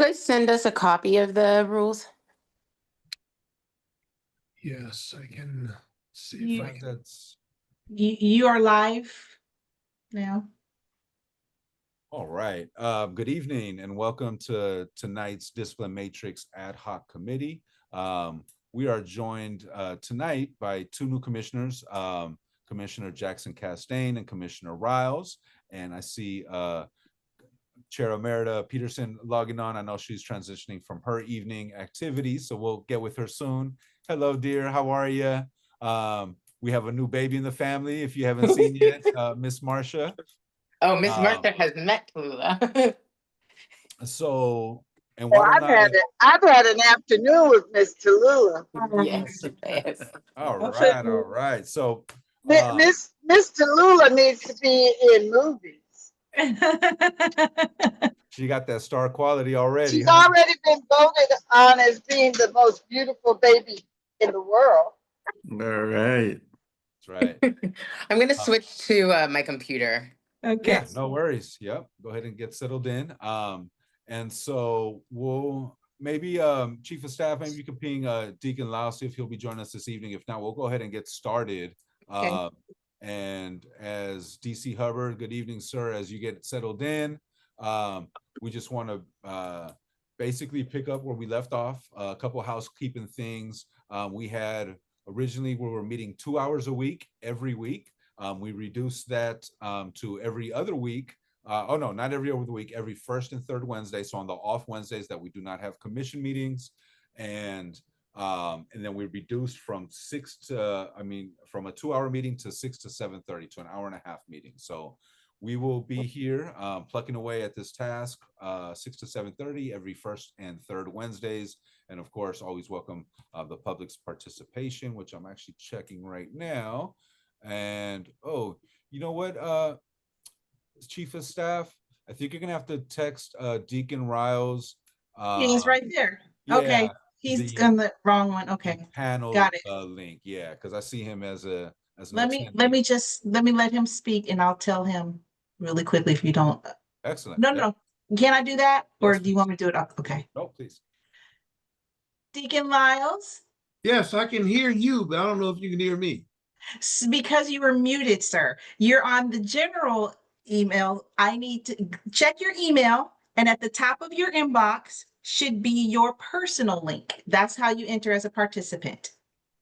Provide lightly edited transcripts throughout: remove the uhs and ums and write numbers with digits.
You guys send us a copy of the rules? Yes, I can see You- if I that's You are live now. All right. Good evening and welcome to tonight's Discipline Matrix Ad Hoc Committee. We are joined tonight by two new commissioners, Commissioner Jackson Castaigne and Commissioner Riles. And I see Chair Emerita Peterson logging on. I know she's transitioning from her evening activities, so we'll get with her soon. Hello, dear. How are you? We have a new baby in the family, if you haven't seen yet, Miss Marcia. Oh, Miss Martha has met Tallulah. So, and Well, why don't I've had an afternoon with Miss Tallulah. Yes, yes. all right. So, Miss Tallulah needs to be in movies. she got that star quality already. She's Huh? already been voted on as being the most beautiful baby in the world. All right. That's right. I'm going to switch to my computer. Okay. Yeah, no worries. Yep. Go ahead and get settled in. And so we'll maybe Chief of Staff, maybe you can ping Deacon Lau, see if he'll be joining us this evening. If not, we'll go ahead and get started. Okay. And as DC Hubbard, good evening, sir. As you get settled in, we just want to basically pick up where we left off. A couple housekeeping things. We had originally we were meeting 2 hours a week, every week. We reduced that to every other week. Oh no, not every other week, every first and third Wednesday. So on the off Wednesdays that we do not have commission meetings, and then we reduced from from a 2 hour meeting to 6 to 7:30 to an hour and a half meeting. So we will be here plucking away at this task 6 to 7:30 every first and third Wednesdays. And of course, always welcome the public's participation, which I'm actually checking right now. And oh, you know what, Chief of Staff, I think you're gonna have to text Deacon Riles. He's right there. Yeah, Okay. He's on the wrong one. Okay. Panel Got it. link. Yeah, because I see him as an Let me let him speak and I'll tell him really quickly if you don't. Excellent. No. Can I do that? Or Yes, do you want me to do it? Okay. No, please. Deacon Lyles, Yes, I can hear you, but I don't know if you can hear me. because you were muted, sir. You're on the general email. I need to check your email, and at the top of your inbox should be your personal link. That's how you enter as a participant.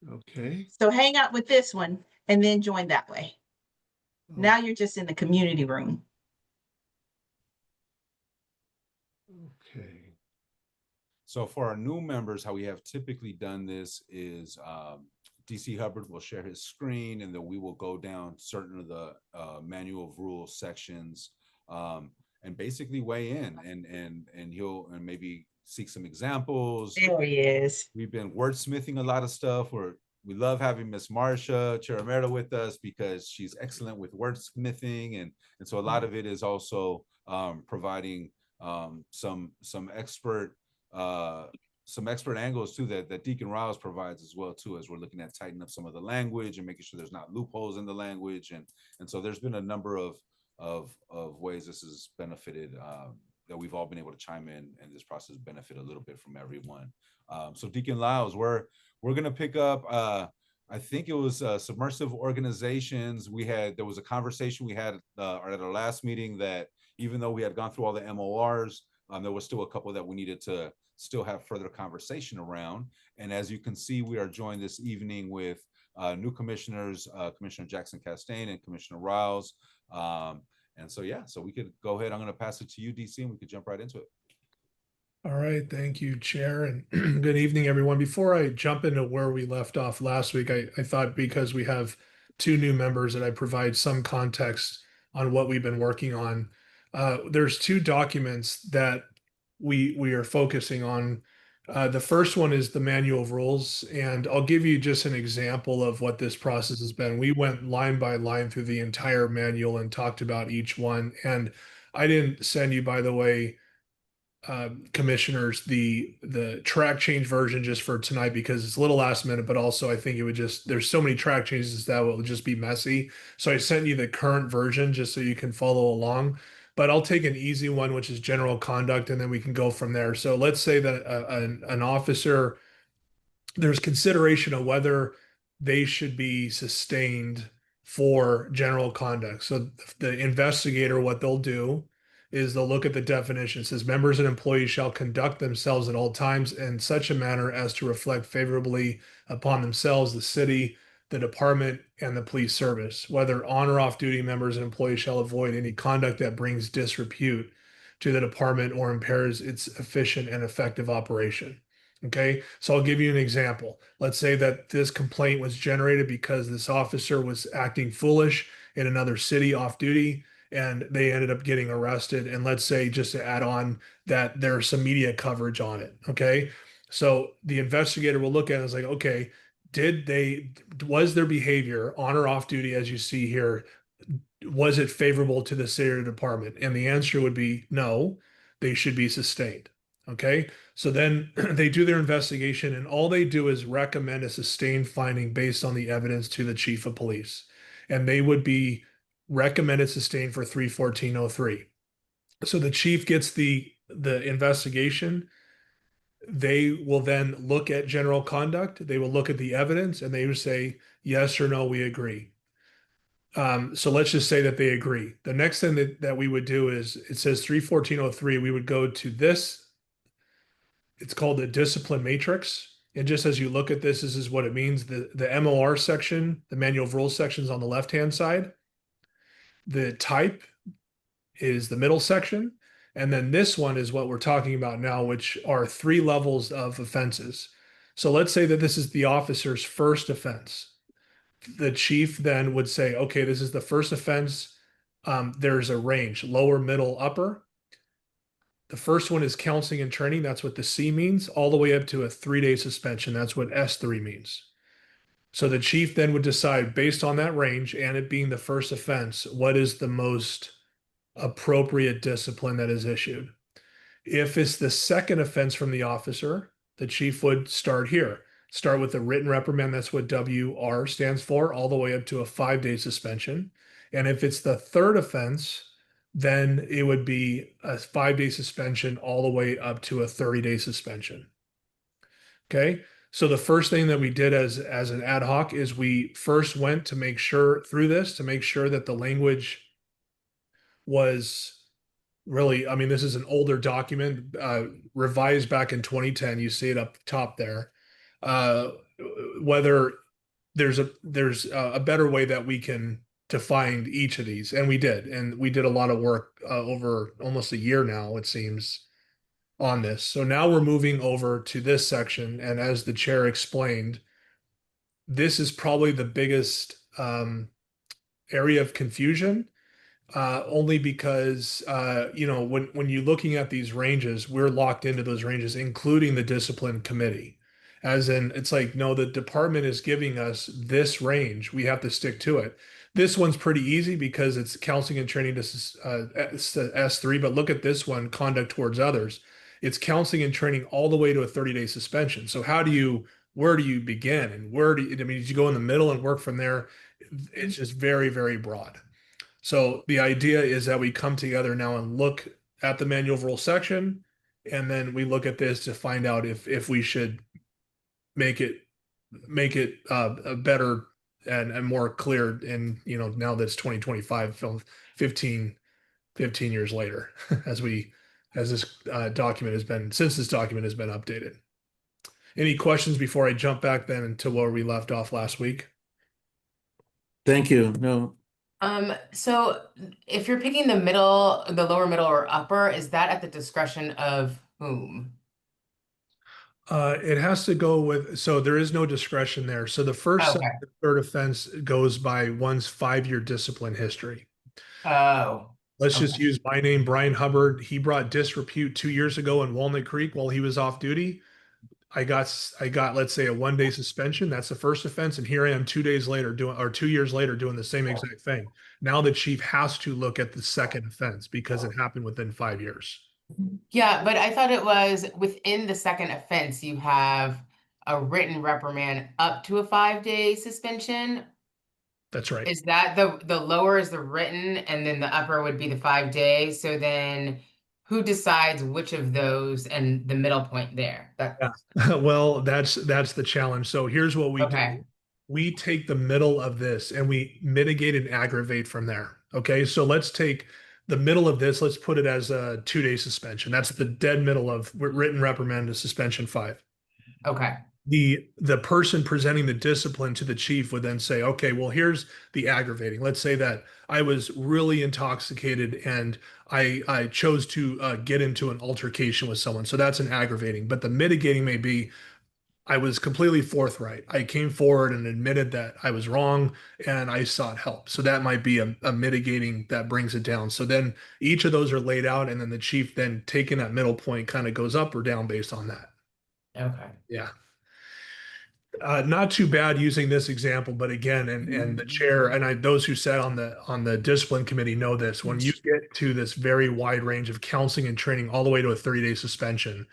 Okay. So hang out with this one and then join that way. Now you're just in the community room. Okay. So for our new members, how we have typically done this is DC Hubbard will share his screen, and then we will go down certain of the manual of rules sections and basically weigh in, and he'll maybe seek some examples. There he is. We've been wordsmithing a lot of stuff. We love having Miss Marcia Chair Emerita with us because she's excellent with wordsmithing, and so a lot of it is also providing some expert angles too that Deacon Riles provides as well too, as we're looking at tightening up some of the language and making sure there's not loopholes in the language, and so there's been a number of ways this has benefited that we've all been able to chime in, and this process benefit a little bit from everyone. So Deacon Lyles, we're gonna pick up I think it was submersive organizations. There was a conversation we had at our last meeting that even though we had gone through all the MORs, there was still a couple that we needed to still have further conversation around. And as you can see, we are joined this evening with new commissioners, Commissioner Jackson Castaigne and Commissioner Riles. And so, yeah, so we could go ahead. I'm going to pass it to you, DC, and we could jump right into it. all right. Thank you, Chair, and good evening, everyone. Before I jump into where we left off last week, I thought because we have two new members that I provide some context on what we've been working on. There's two documents that we are focusing on. The first one is the manual of rules, and I'll give you just an example of what this process has been. We went line by line through the entire manual and talked about each one. And I didn't send you, by the way, commissioners, the track change version just for tonight because it's a little last minute, but also I think it would there's so many track changes that will just be messy. So I sent you the current version just so you can follow along. but I'll take an easy one, which is general conduct, and then we can go from there. So let's say that an officer, there's consideration of whether they should be sustained for general conduct. So the investigator, what they'll do is they'll look at the definition. It says members and employees shall conduct themselves at all times in such a manner as to reflect favorably upon themselves, the city, the department, and the police service. Whether on or off duty members and employees shall avoid any conduct that brings disrepute to the department or impairs its efficient and effective operation. Okay, so I'll give you an example. Let's say that this complaint was generated because this officer was acting foolish in another city off duty and they ended up getting arrested. And let's say, just to add on, that there's some media coverage on it. Okay, so the investigator will look at it and is like, okay, was their behavior on or off duty, as you see here, was it favorable to the city or department? And the answer would be no, they should be sustained. Okay, so then they do their investigation, and all they do is recommend a sustained finding based on the evidence to the chief of police. And they would be recommended sustained for 314.03. So the chief gets the investigation. They will then look at general conduct. They will look at the evidence, and they would say, yes or no, we agree. So let's just say that they agree. The next thing that we would do is, it says 314.03, we would go to this. It's called the discipline matrix. And just as you look at this is what it means. The MOR section, the manual of rules section, is on the left-hand side. The type is the middle section. And then this one is what we're talking about now, which are 3 levels of offenses. So let's say that this is the officer's first offense. The chief then would say, okay, this is the first offense. There's a range, lower, middle, upper. The first one is counseling and training. That's what the C means, all the way up to a 3-day suspension. That's what S3 means. So the chief then would decide, based on that range and it being the first offense, what is the most appropriate discipline that is issued. If it's the second offense from the officer, the chief would start here. Start with a written reprimand. That's what WR stands for, all the way up to a 5-day suspension. And if it's the third offense, then it would be a 5-day suspension all the way up to a 30-day suspension. Okay. So the first thing that we did as an ad hoc is we first went to make sure that the language was really, I mean, this is an older document, revised back in 2010. You see it up top there. Whether there's a better way that we can define each of these, and we did a lot of work over almost a year now, it seems, on this. So now we're moving over to this section, and as the chair explained, this is probably the biggest area of confusion. Only because when you're looking at these ranges, we're locked into those ranges, including the discipline committee. As in, it's like, no, the department is giving us this range. We have to stick to it. This one's pretty easy because it's counseling and training to S3, but look at this one, conduct towards others. It's counseling and training all the way to a 30-day suspension. So where do you begin? And did you go in the middle and work from there? It's just very, very broad. So the idea is that we come together now and look at the manual of rules section, and then we look at this to find out if we should make it better and more clear. And now that's 2025, 15 years later, since this document has been updated. Any questions before I jump back then to where we left off last week? Thank you. No. So if you're picking the lower, middle, or upper, is that at the discretion of whom? It has to go with, so there is no discretion there. So the first, Okay. second, third offense goes by one's 5-year discipline history. Oh, Let's just okay. use my name, Brian Hubbard. He brought disrepute 2 years ago in Walnut Creek while he was off duty. I got, let's say, a 1-day suspension. That's the first offense. And here I am 2 years later doing the same exact thing. Now the chief has to look at the second offense because it happened within 5 years. Yeah, but I thought it was within the second offense, you have a written reprimand up to a 5-day suspension. That's right. Is that the lower is the written and then the upper would be the 5 day? So then who decides which of those and the middle point there? That Yeah. Well, that's the challenge. So here's what we do. okay. We take the middle of this and we mitigate and aggravate from there. Okay. So let's take the middle of this. Let's put it as a 2-day suspension. That's the dead middle of written reprimand to suspension 5. Okay. The person presenting the discipline to the chief would then say, okay, well, here's the aggravating. Let's say that I was really intoxicated and I chose to get into an altercation with someone. So that's an aggravating. But the mitigating may be I was completely forthright. I came forward and admitted that I was wrong and I sought help. So that might be a mitigating that brings it down. So then each of those are laid out, and then the chief then taking that middle point kind of goes up or down based on that. Okay. Yeah. Not too bad using this example, but again, and the chair and those who sat on the discipline committee know this. When you get to this very wide range of counseling and training, all the way to a 30-day suspension,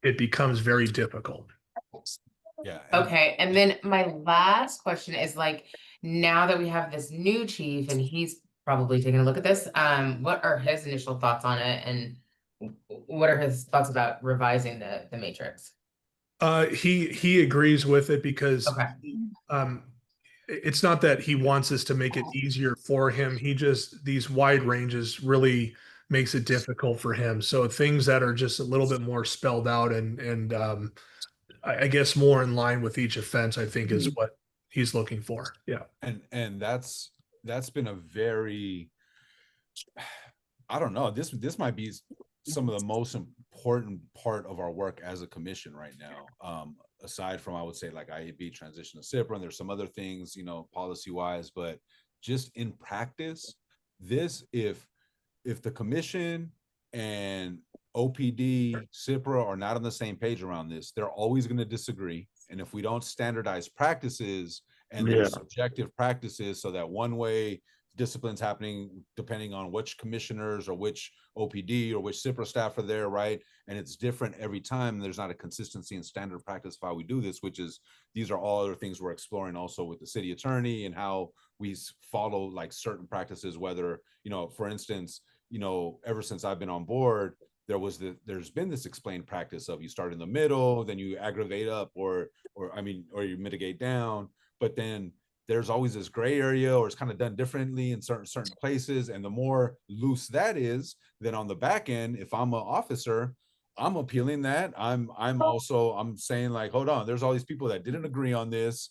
it becomes very difficult. Yeah. Okay. And then my last question is like, now that we have this new chief and he's probably taking a look at this, what are his initial thoughts on it, and what are his thoughts about revising the matrix? He agrees with it because Okay. it's not that he wants us to make it easier for him. He just these wide ranges really makes it difficult for him. So things that are just a little bit more spelled out and I guess more in line with each offense, I think is what he's looking for. Yeah. And that's been a very, I don't know, this might be some of the most important part of our work as a commission right now. Aside from, I would say, like IAB transition to CIPRA, and there's some other things, you know, policy wise, but just in practice, this, if the commission and OPD, CIPRA are not on the same page around this, they're always going to disagree. And if we don't standardize practices and there's subjective practices, so that one way discipline's happening depending on which commissioners or which OPD or which CIPRA staff are there, right? And it's different every time. There's not a consistency and standard practice of how we do this, which is, these are all other things we're exploring also with the city attorney and how we follow like certain practices, whether, you know, for instance, you know, ever since I've been on board, there's been this explained practice of you start in the middle, then you aggravate up, or you mitigate down, but then there's always this gray area, or it's kind of done differently in certain places. And the more loose that is, then on the back end, if I'm an officer, I'm appealing that. I'm saying like, hold on, there's all these people that didn't agree on this.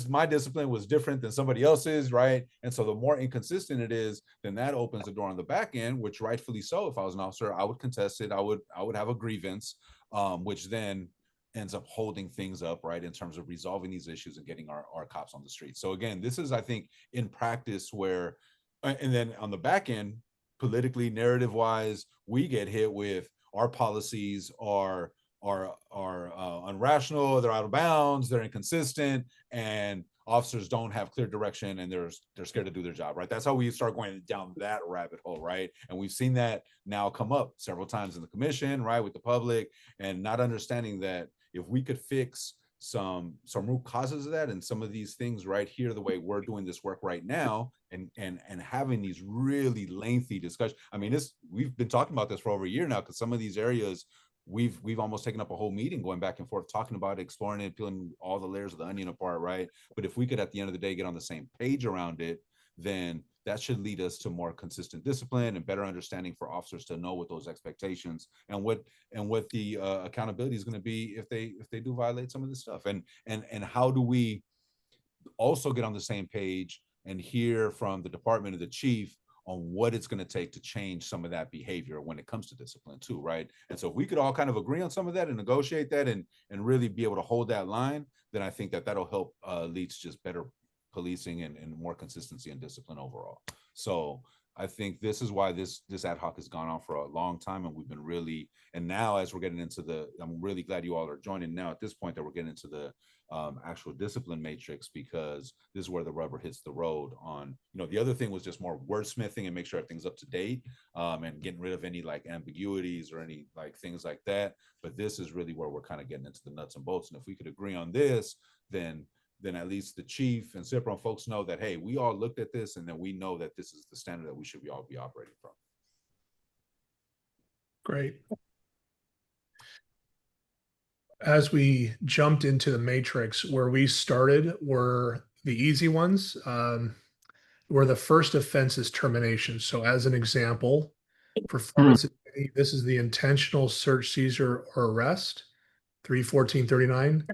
My discipline was different than somebody else's, right? And so the more inconsistent it is, then that opens the door on the back end, which rightfully so, if I was an officer, I would contest it. I would have a grievance, which then ends up holding things up, right, in terms of resolving these issues and getting our cops on the street. So again, this is, I think, in practice where, and then on the back end, politically, narrative wise, we get hit with our policies are unrational, they're out of bounds, they're inconsistent, and officers don't have clear direction, and they're scared to do their job, right? That's how we start going down that rabbit hole, right? And we've seen that now come up several times in the commission, right, with the public, and not understanding that if we could fix some root causes of that and some of these things right here, the way we're doing this work right now, and having these really lengthy discussions. I mean, we've been talking about this for over a year now, because some of these areas we've almost taken up a whole meeting going back and forth, talking about it, exploring it, peeling all the layers of the onion apart, right? But if we could, at the end of the day, get on the same page around it, then that should lead us to more consistent discipline and better understanding for officers to know what those expectations and what the accountability is going to be if they do violate some of this stuff. And how do we also get on the same page and hear from the department of the chief on what it's going to take to change some of that behavior when it comes to discipline too, right? And so if we could all kind of agree on some of that and negotiate that and really be able to hold that line, then I think that'll help lead to just better policing and more consistency and discipline overall. So I think this is why this ad hoc has gone on for a long time, and we've been really, and now as we're getting into I'm really glad you all are joining now at this point that we're getting into the actual discipline matrix, because this is where the rubber hits the road on, you know, the other thing was just more wordsmithing and make sure everything's up to date, and getting rid of any like ambiguities or any like things like that. But this is really where we're kind of getting into the nuts and bolts. And if we could agree on this, then then at least the chief and SIPRO folks know that, hey, we all looked at this and then we know that this is the standard that we should all be operating from. Great. As we jumped into the matrix, where we started were the easy ones, where the first offense is termination. So as an example, performance, this is the intentional search, seizure, or arrest, 31439.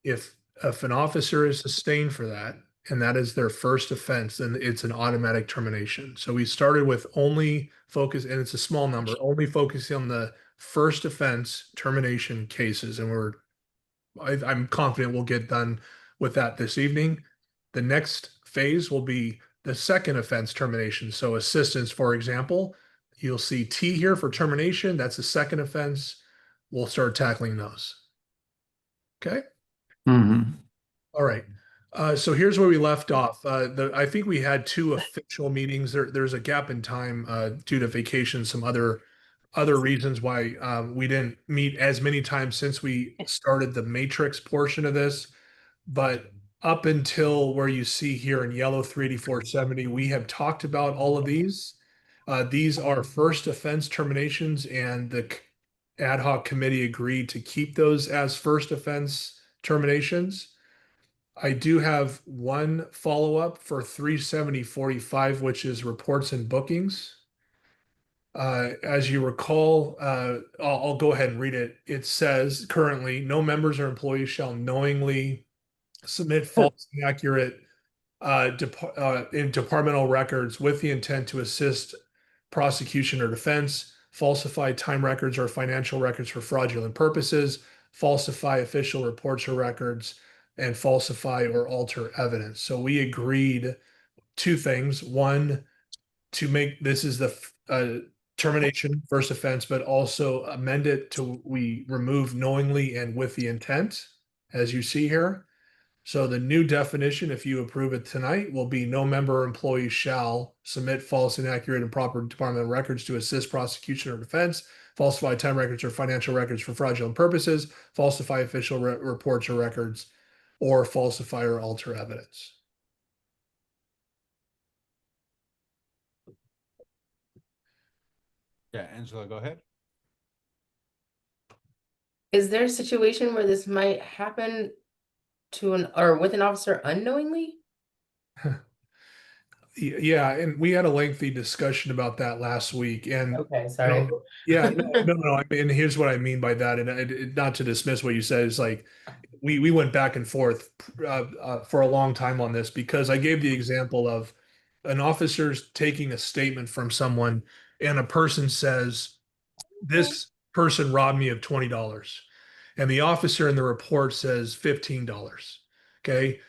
If an officer is sustained for that, and that is their first offense, then it's an automatic termination. So we started with only focus, and it's a small number, only focusing on the first offense termination cases. And I'm confident we'll get done with that this evening. The next phase will be the second offense termination. So assistance, for example, you'll see T here for termination. That's the second offense. We'll start tackling those. Okay. Mhm. All right. So here's where we left off. I think we had two official meetings. There's a gap in time due to vacation, some other reasons why we didn't meet as many times since we started the matrix portion of this. But up until where you see here in yellow 38470, we have talked about all of these. These are first offense terminations, and the ad hoc committee agreed to keep those as first offense terminations. I do have one follow-up for 37045, which is reports and bookings. As you recall, I'll go ahead and read it. It says currently, no members or employees shall knowingly submit false, inaccurate in departmental records with the intent to assist prosecution or defense, falsify time records or financial records for fraudulent purposes, falsify official reports or records, and falsify or alter evidence. So we agreed two things. One, to make this is the termination first offense, but also amend it to we remove knowingly and with the intent, as you see here. So the new definition, if you approve it tonight, will be no member or employee shall submit false, inaccurate, and improper departmental records to assist prosecution or defense, falsify time records or financial records for fraudulent purposes, falsify official reports or records, or falsify or alter evidence. Yeah, Angela, go ahead. Is there a situation where this might happen to an or with an officer unknowingly? Yeah, and we had a lengthy discussion about that last week, and Okay, sorry. yeah, no. I mean, here's what I mean by that, and not to dismiss what you said, is like we went back and forth for a long time on this because I gave the example of an officer's taking a statement from someone, and a person says, "This person robbed me of $20," and the officer in the report says $15. Okay.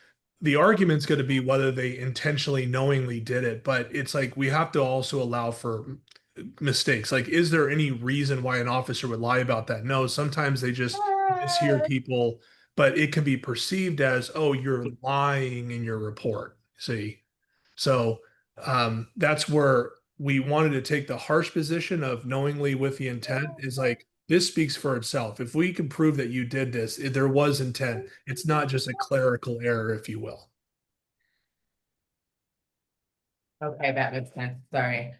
The argument's going to be whether they intentionally, knowingly did it, but it's like we have to also allow for mistakes. Like, is there any reason why an officer would lie about that? No, sometimes they just mishear people, but it can be perceived as, oh, you're lying in your report. See? So that's where we wanted to take the harsh position of knowingly with the intent is like, this speaks for itself. If we can prove that you did this, there was intent. It's not just a clerical error, if you will. Okay, that makes sense. Sorry.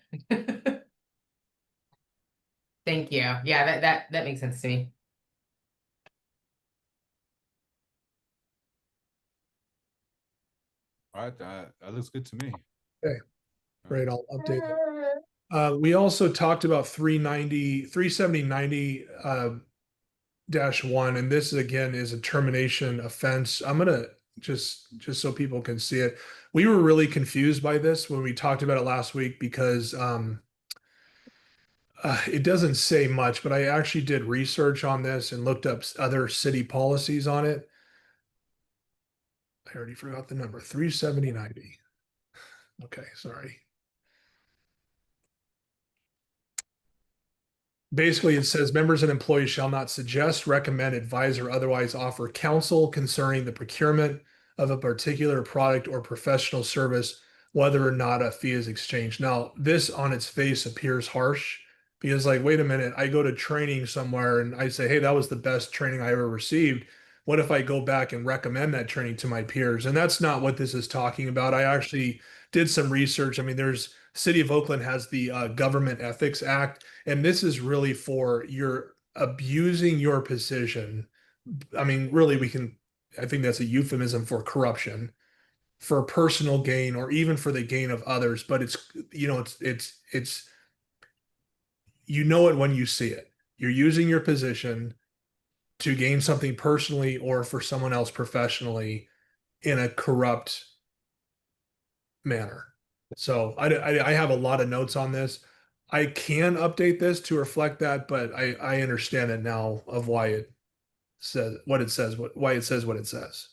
Thank you. Yeah, that makes sense to me. All right, that looks good to me. Okay, great. I'll update it. We also talked about 37090 -1, and this again is a termination offense. I'm gonna just so people can see it. We were really confused by this when we talked about it last week because it doesn't say much, but I actually did research on this and looked up other city policies on it. I already forgot the number, 37090. Okay, sorry. Basically, it says members and employees shall not suggest, recommend, advise, or otherwise offer counsel concerning the procurement of a particular product or professional service, whether or not a fee is exchanged. Now, this on its face appears harsh because, like, wait a minute, I go to training somewhere and I say, hey, that was the best training I ever received. what if I go back and recommend that training to my peers? And that's not what this is talking about. I actually did some research. I mean, there's City of Oakland has the Government Ethics Act, and this is really for you're abusing your position. I mean, really, I think that's a euphemism for corruption, for personal gain, or even for the gain of others. But it's you know it when you see it. You're using your position to gain something personally or for someone else professionally in a corrupt manner. So I have a lot of notes on this. I can update this to reflect that, but I understand it now of why it says what it says, why it says what it says.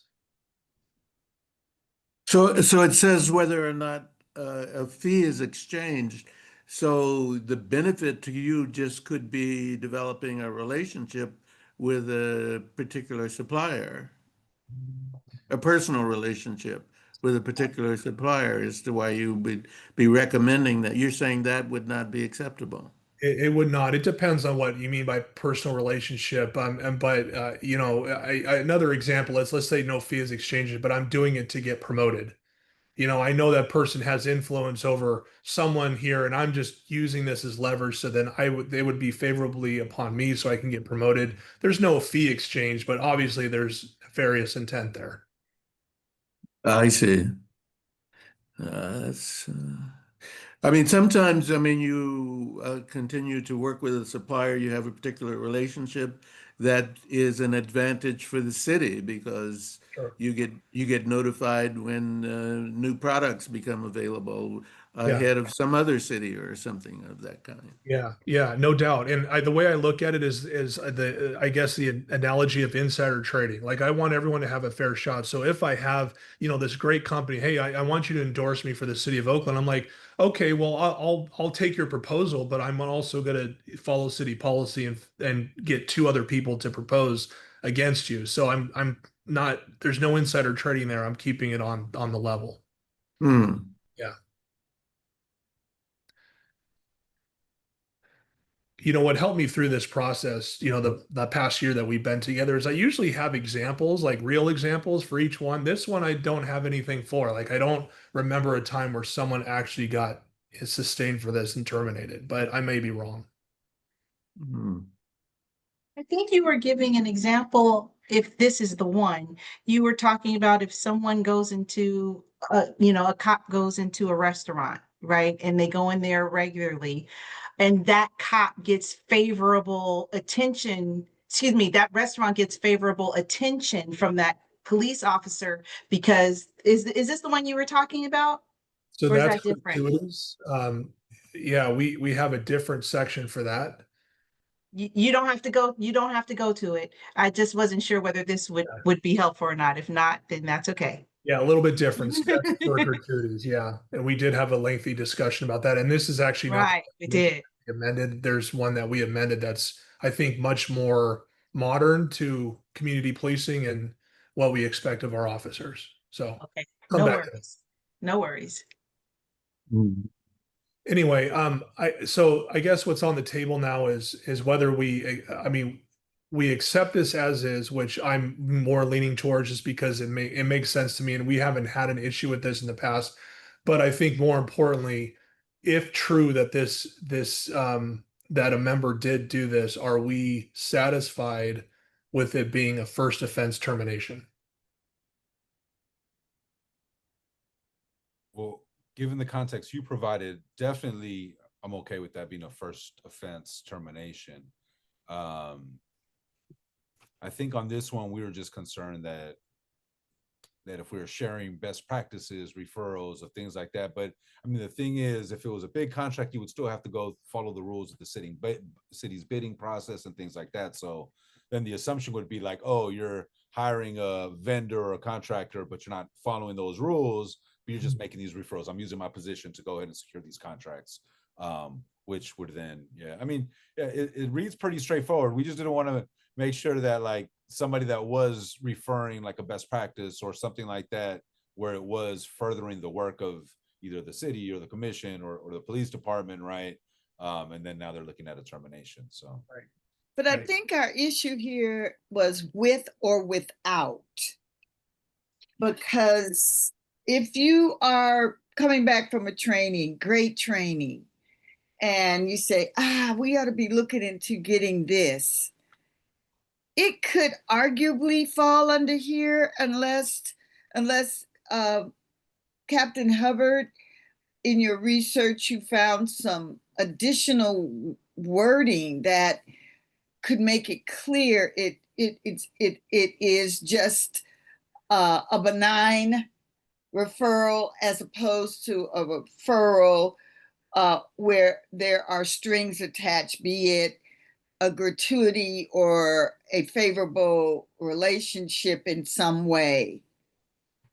So it says whether or not a fee is exchanged. So the benefit to you just could be developing a relationship with a particular supplier, a personal relationship with a particular supplier as to why you would be recommending that. You're saying that would not be acceptable. It would not. It depends on what you mean by personal relationship. But another example is, let's say no fee is exchanged, but I'm doing it to get promoted. I know that person has influence over someone here, and I'm just using this as leverage. So then they would be favorably upon me, so I can get promoted. There's no fee exchange, but obviously there's various intent there. I see. That's. I mean, sometimes, I mean, you continue to work with a supplier, you have a particular relationship that is an advantage for the city because Sure. you get notified when new products become available Yeah. ahead of some other city or something of that kind. Yeah, no doubt. And the way I look at it is I guess the analogy of insider trading. Like, I want everyone to have a fair shot. So if I have, this great company, hey, I want you to endorse me for the city of Oakland. I'm like, okay, well, I'll take your proposal, but I'm also going to follow city policy and get two other people to propose against you. So I'm not, there's no insider trading there. I'm keeping it on the level. Hmm. Yeah. What helped me through this process, the past year that we've been together, is I usually have examples, like real examples for each one. This one I don't have anything for. Like, I don't remember a time where someone actually got sustained for this and terminated, but I may be wrong. Hmm. I think you were giving an example, if this is the one, you were talking about if someone goes into, a cop goes into a restaurant, right? And they go in there regularly, and that cop gets favorable attention, excuse me, that restaurant gets favorable attention from that police officer because, is this the one you were talking about? So Or is that's that different? gratuitous. Yeah, we have a different section for that. You don't have to go, you don't have to go to it. I just wasn't sure whether this would be helpful or not. If not, then that's okay. Yeah, a little bit different. So that's for gratuities. Yeah. And we did have a lengthy discussion about that. And this is actually not Right, we did. amended. There's one that we amended that's, I think, much more modern to community policing and what we expect of our officers. So Okay, come no back to worries. No worries. Hmm. anyway. So I guess what's on the table now is whether we accept this as is, which I'm more leaning towards just because it makes sense to me, and we haven't had an issue with this in the past. But I think more importantly, if true that that a member did do this, are we satisfied with it being a first offense termination? Well, given the context you provided, definitely I'm okay with that being a first offense termination. I think on this one, we were just concerned that if we were sharing best practices, referrals, or things like that. But I mean, the thing is, if it was a big contract, you would still have to go follow the rules of the city's bidding process and things like that. So then the assumption would be like, oh, you're hiring a vendor or a contractor, but you're not following those rules, but you're just making these referrals. I'm using my position to go ahead and secure these contracts, which would then, yeah, I mean, yeah, it reads pretty straightforward. We just didn't want to make sure that like somebody that was referring like a best practice or something like that, where it was furthering the work of either the city or the commission or the police department, right? And then now they're looking at a termination. So Right. But I Right. think our issue here was with or without. Because if you are coming back from a training, great training, and you say, we ought to be looking into getting this, it could arguably fall under here unless Captain Hubbard, in your research, you found some additional wording that could make it clear it is just a benign referral as opposed to a referral where there are strings attached, be it a gratuity or a favorable relationship in some way.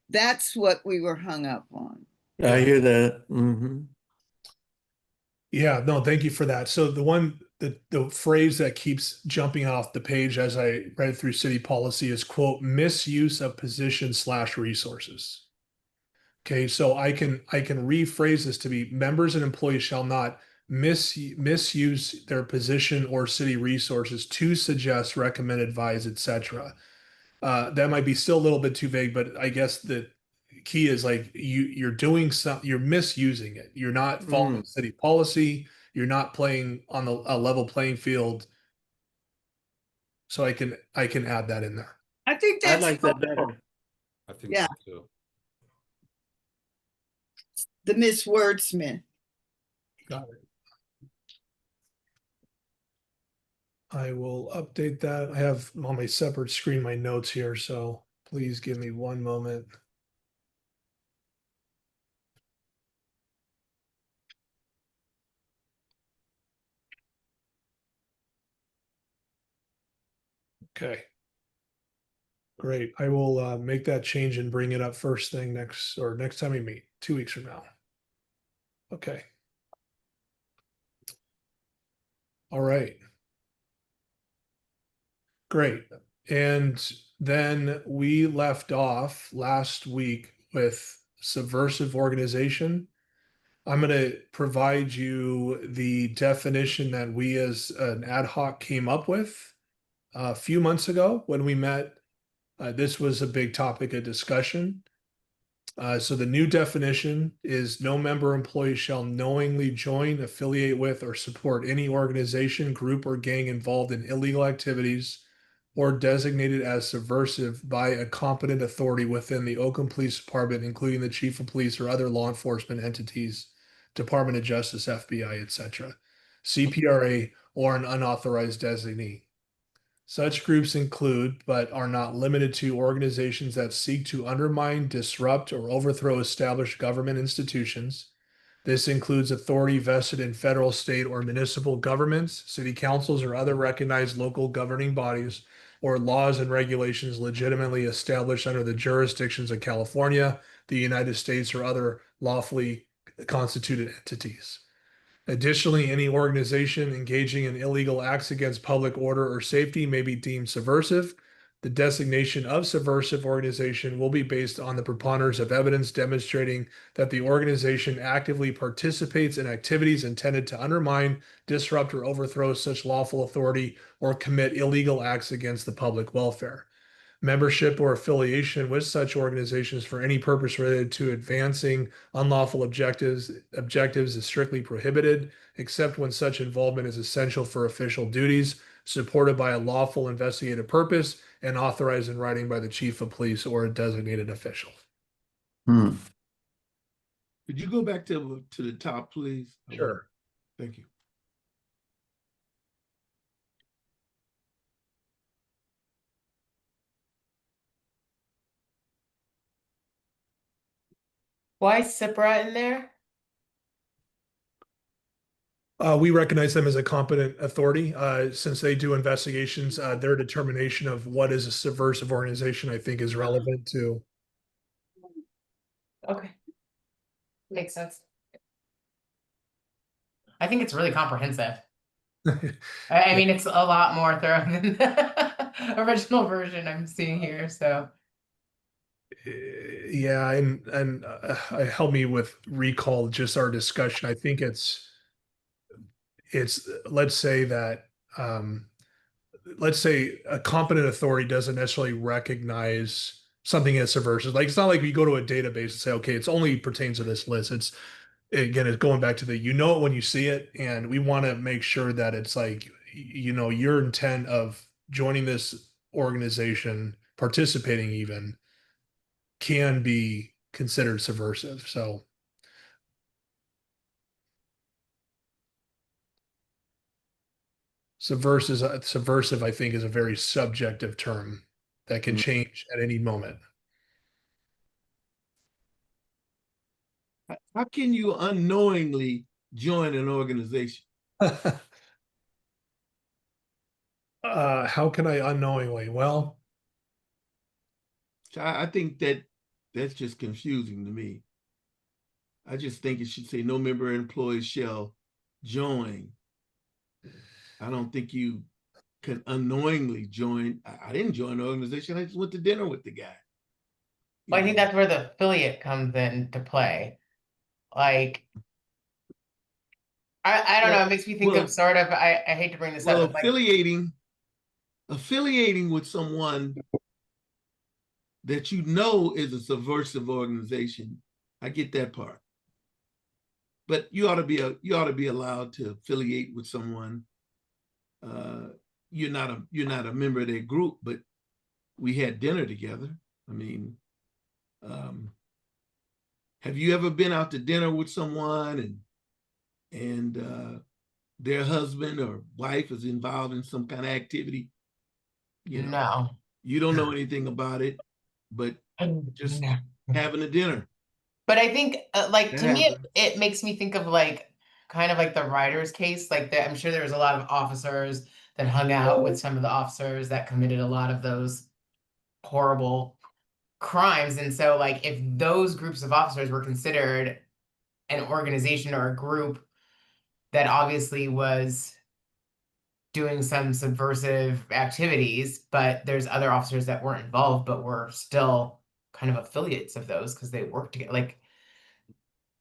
That's what we were hung up on. I hear that. Hmm. Yeah, no, thank you for that. So the phrase that keeps jumping off the page as I read through city policy is, quote, misuse of position / resources. Okay, so I can rephrase this to be members and employees shall not misuse their position or city resources to suggest, recommend, advise, etc. That might be still a little bit too vague, but I guess the key is like you're misusing it. You're not following city policy. You're not playing on a level playing field. So I can add that in there. I think I that's like that better. I think Yeah. so too. the Miss Wordsmith. Got it. I will update that. I have on my separate screen my notes here, so please give me one moment. Okay. Great. I will make that change and bring it up first thing next time we meet, 2 weeks from now. Okay. All right. Great. And then we left off last week with subversive organization. I'm going to provide you the definition that we as an ad hoc came up with a few months ago when we met. This was a big topic of discussion. So the new definition is no member employee shall knowingly join, affiliate with, or support any organization, group, or gang involved in illegal activities or designated as subversive by a competent authority within the Oakland Police Department, including the Chief of Police or other law enforcement entities, Department of Justice, FBI, etc., CPRA, or an unauthorized designee. Such groups include, but are not limited to, organizations that seek to undermine, disrupt, or overthrow established government institutions. This includes authority vested in federal, state, or municipal governments, city councils, or other recognized local governing bodies, or laws and regulations legitimately established under the jurisdictions of California, the United States, or other lawfully constituted entities. Additionally, any organization engaging in illegal acts against public order or safety may be deemed subversive. The designation of subversive organization will be based on the preponderance of evidence demonstrating that the organization actively participates in activities intended to undermine, disrupt, or overthrow such lawful authority or commit illegal acts against the public welfare. Membership or affiliation with such organizations for any purpose related to advancing unlawful objectives is strictly prohibited, except when such involvement is essential for official duties, supported by a lawful investigative purpose, and authorized in writing by the chief of police or a designated official. Hmm. Could you go back to the top, please? Sure. Thank you. Why CIPRA in there? We recognize them as a competent authority since they do investigations. Their determination of what is a subversive organization, I think, is relevant to. Okay. Makes sense. I think it's really comprehensive. I mean, it's a lot more thorough than the original version I'm seeing here, so. Yeah, and help me with recall just our discussion. I think it's let's say that let's say a competent authority doesn't necessarily recognize something as subversive. Like it's not like we go to a database and say, okay, it's only pertains to this list. It's again, it's going back to the, you know it when you see it, and we want to make sure that it's like, you know, your intent of joining this organization, participating even, can be considered subversive. So subversive, I think, is a very subjective term that can change at any moment. How can you unknowingly join an organization? How can I unknowingly? Well, So I think that that's just confusing to me. I just think it should say no member or employee shall join. I don't think you can unknowingly join. I didn't join the organization. I just went to dinner with the guy. Well, I think that's where the affiliate comes into play. Like, I don't know, it makes me think of sort of, I hate to bring this up, but like, affiliating with someone that you know is a subversive organization. I get that part. But you ought to be allowed to affiliate with someone. You're not a member of their group, but we had dinner together. I mean, have you ever been out to dinner with someone and their husband or wife is involved in some kind of activity? You know, no. you don't know anything about it, but just having a dinner. But I think, like, to me, Yeah. it makes me think of like, kind of like the Ryder's case. Like, I'm sure there was a lot of officers that hung out with some of the officers that committed a lot of those horrible crimes. And so, like, if those groups of officers were considered an organization or a group that obviously was doing some subversive activities, but there's other officers that weren't involved, but were still kind of affiliates of those because they worked together. Like,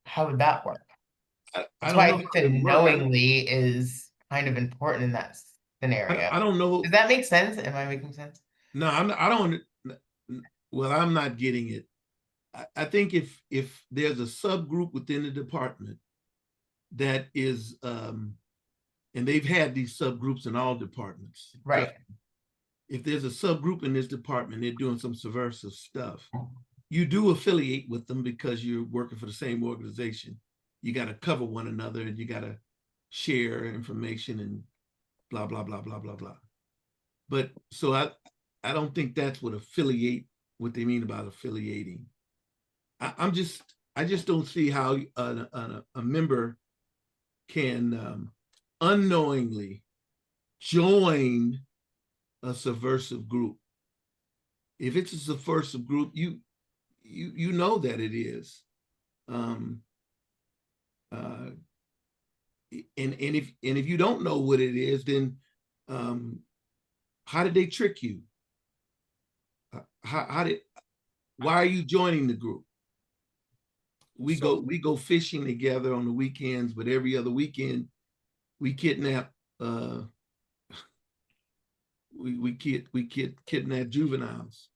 how would that work? I That's don't why I know think how the it would work. knowingly is kind of important in that scenario. I don't know. Does that make sense? Am I making sense? No, I don't. Well, I'm not getting it. I think if there's a subgroup within the department that is, and they've had these subgroups in all departments. Right. If there's a subgroup in this department, they're doing some subversive stuff. You do affiliate with them because you're working for the same organization. You got to cover one another and you got to share information and blah, blah, blah, blah, blah, blah. But so I don't think that's what they mean about affiliating. I just don't see how a member can unknowingly join a subversive group. If it's a subversive group, you know that it is. And if you don't know what it is, then how did they trick you? Why are you joining the group? We go fishing together on the weekends, but every other weekend we kidnap kidnap juveniles.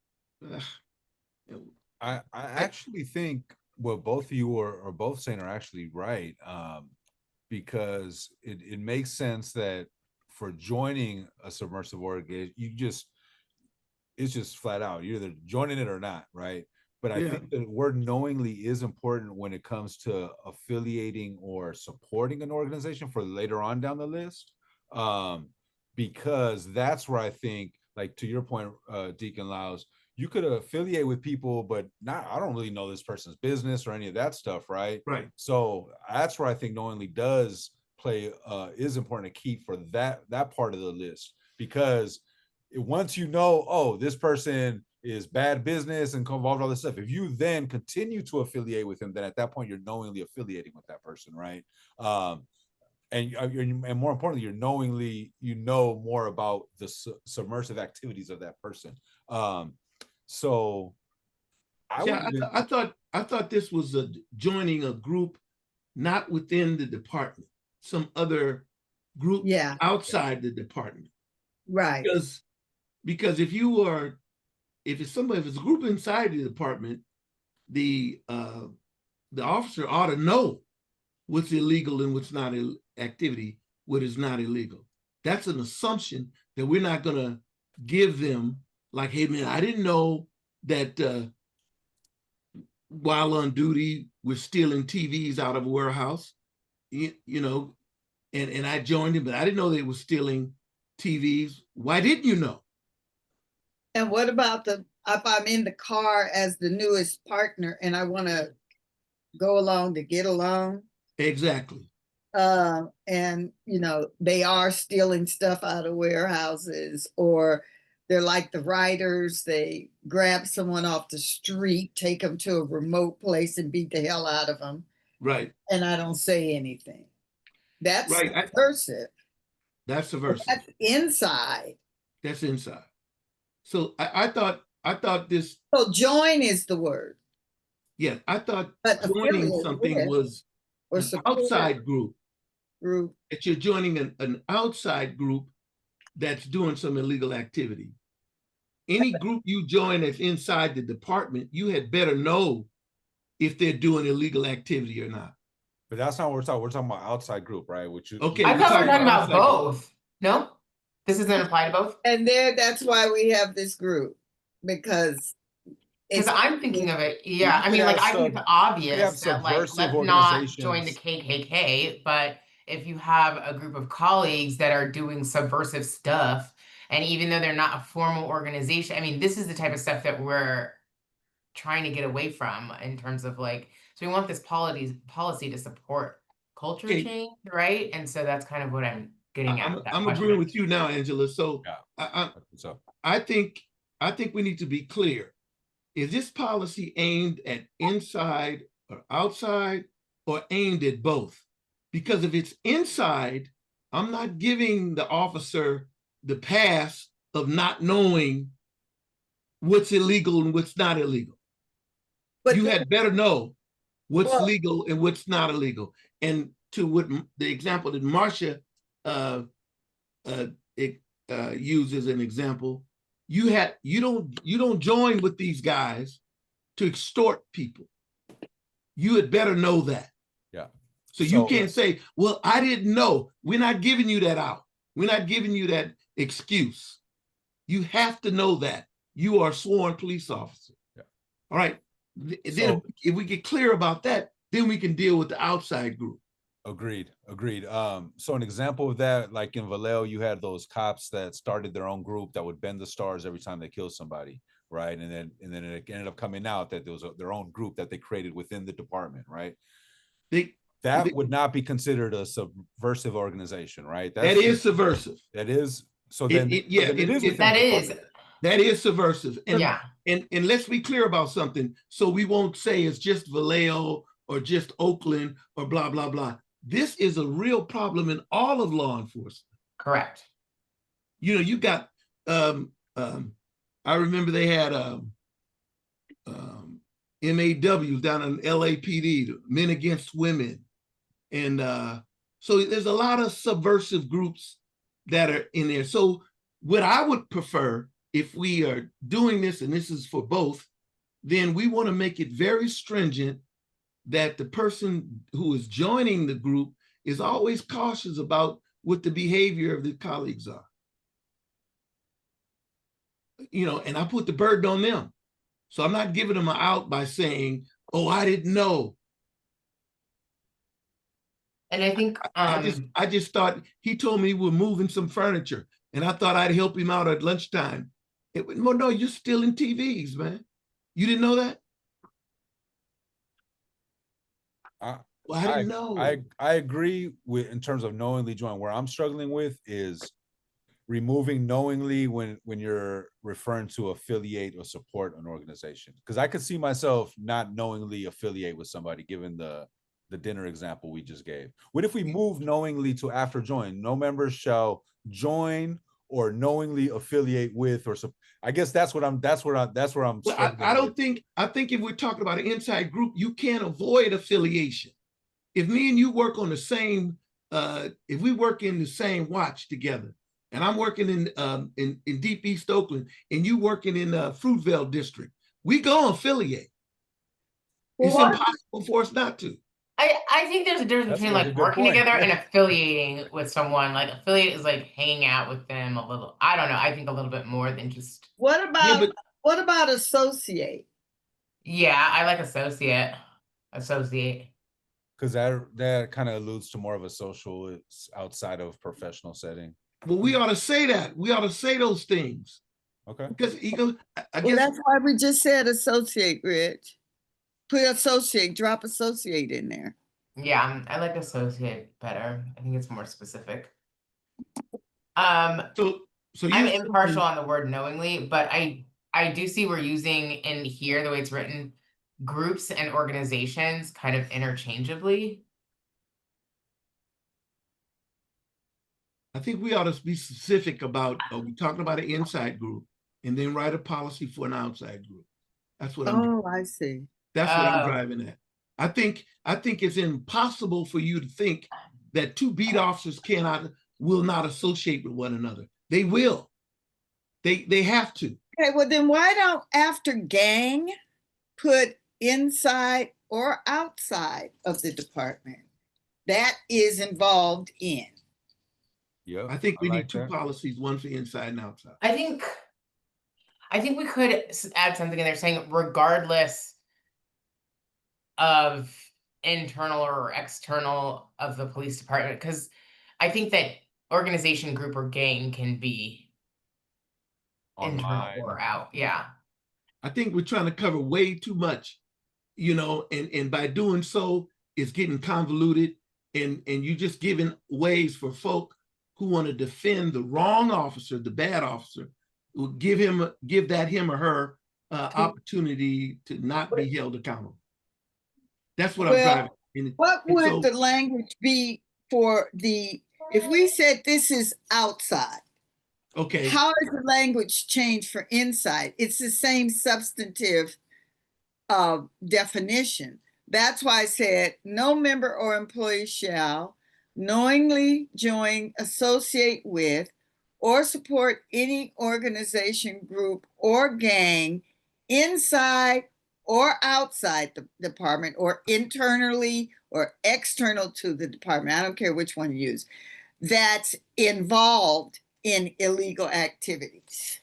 I actually think what both of you are both saying are actually right, because it makes sense that for joining a submersive organization, it's just flat out, you're either joining it or not, right? But I think the word knowingly is important when it comes to affiliating or supporting an organization for later on down the list, because that's where I think, like to your point, Deacon Lyles, you could affiliate with people, but I don't really know this person's business or any of that stuff, right? Right. So that's where I think knowingly does play is important to keep for that part of the list, because once you know, oh, this person is bad business and involved in all this stuff, if you then continue to affiliate with him, then at that point you're knowingly affiliating with that person, right? And more importantly, you're knowingly, more about the submersive activities of that person. So I thought this was joining a group not within the department, some other group outside the department. Right. Because if it's a group inside the department, the officer ought to know what's illegal and what's not activity, what is not illegal. That's an assumption that we're not going to give them, like, hey man, I didn't know that while on duty we're stealing TVs out of a warehouse, you know, and I joined him, but I didn't know they were stealing TVs. Why didn't you know? And what about if I'm in the car as the newest partner and I want to go along to get along? Exactly. And they are stealing stuff out of warehouses, or they're like the writers, they grab someone off the street, take them to a remote place and beat the hell out of them. Right. And I don't say anything. That's right. subversive. That's subversive. That's inside. That's inside. So I thought this. So join is the word. Yeah, I thought but joining something was an outside group. That you're joining an outside group that's doing some illegal activity. Any group you join that's inside the department, you had better know if they're doing illegal activity or not. But that's not what we're talking. We're talking about outside group, right? Which okay, I thought we were talking about both. No, this doesn't apply to both. And that's why we have this group, because I'm thinking of it. Yeah, I mean, like I think it's obvious that like let's not join the KKK, but if you have a group of colleagues that are doing subversive stuff, and even though they're not a formal organization, I mean, this is the type of stuff that we're trying to get away from in terms of like, so we want this policy to support culture change, right? And so that's kind of what I'm getting at. I'm agreeing with you now, Angela. So yeah. I think we need to be clear. Is this policy aimed at inside or outside, or aimed at both? Because if it's inside, I'm not giving the officer the pass of not knowing what's illegal and what's not illegal. But you had better know what's legal and what's not illegal. And to what the example that Marcia uses an example, you don't join with these guys to extort people. You had better know that. Yeah. So you can't say, well, I didn't know. We're not giving you that out. We're not giving you that excuse. You have to know that. You are a sworn police officer. Yeah. All right. Then if we get clear about that, then we can deal with the outside group. Agreed. So an example of that, like in Vallejo, you had those cops that started their own group that would bend the stars every time they killed somebody, right? And then it ended up coming out that there was their own group that they created within the department, right? That would not be considered a subversive organization, right? That is subversive. That is. So then, that is subversive. And, yeah. And let's be clear about something. So we won't say it's just Vallejo or just Oakland or blah, blah, blah. This is a real problem in all of law enforcement. Correct. You know, you got, I remember they had MAWs down in LAPD, Men Against Women. And so there's a lot of subversive groups that are in there. So what I would prefer, if we are doing this, and this is for both, then we want to make it very stringent that the person who is joining the group is always cautious about what the behavior of the colleagues are. You know, and I put the burden on them. So I'm not giving them an out by saying, oh, I didn't know. And I think I just thought he told me we're moving some furniture, and I thought I'd help him out at lunchtime. Well, no, you're stealing TVs, man. You didn't know that? Well, I didn't know. I agree with in terms of knowingly join. Where I'm struggling with is removing knowingly when you're referring to affiliate or support an organization. Because I could see myself not knowingly affiliate with somebody, given the dinner example we just gave. What if we move knowingly to after join? No members shall join or knowingly affiliate with, or I guess that's where I'm. Well, I think if we're talking about an inside group, you can't avoid affiliation. If me and you work on the same, if we work in the same watch together, and I'm working in Deep East Oakland, and you working in Fruitvale District, we go affiliate. It's impossible for us not to. I think there's a difference between That's a like good working point. together and affiliating with someone. Like affiliate is like hanging out with them a little. I don't know. I think a little bit more than just. What Yeah, about associate? Yeah, I like associate. Associate. Because that kind of alludes to more of a social, it's outside of professional setting. well, we ought to say that. We ought to say those things. Okay. Because I Well, guess that's why we just said associate, Rich. Put associate, drop associate in there. Yeah, I like associate better. I think it's more specific. so. I'm impartial on the word knowingly, but I do see we're using in here the way it's written, groups and organizations kind of interchangeably. I think we ought to be specific about, are we talking about an inside group, and then write a policy for an outside group? That's what I'm doing. Oh, I see. That's what I'm driving at. I think it's impossible for you to think that two beat officers will not associate with one another. They will. They have to. Okay, well then why don't after gang put inside or outside of the department that is involved in? Yeah. I think we need like two that. policies, one for inside and outside. I think we could add something in there saying regardless of internal or external of the police department, because I think that organization, group, or gang can be internal Online. or out. Yeah. I think we're trying to cover way too much, and by doing so, it's getting convoluted, and you just giving ways for folk who want to defend the wrong officer, the bad officer, will give him or her opportunity to not be held accountable. That's what I'm driving. What would the language be for if we said this is outside? Okay. How is the language changed for inside? It's the same substantive definition. That's why I said no member or employee shall knowingly join, associate with, or support any organization, group, or gang inside or outside the department, or internally or external to the department. I don't care which one you use, that's involved in illegal activities.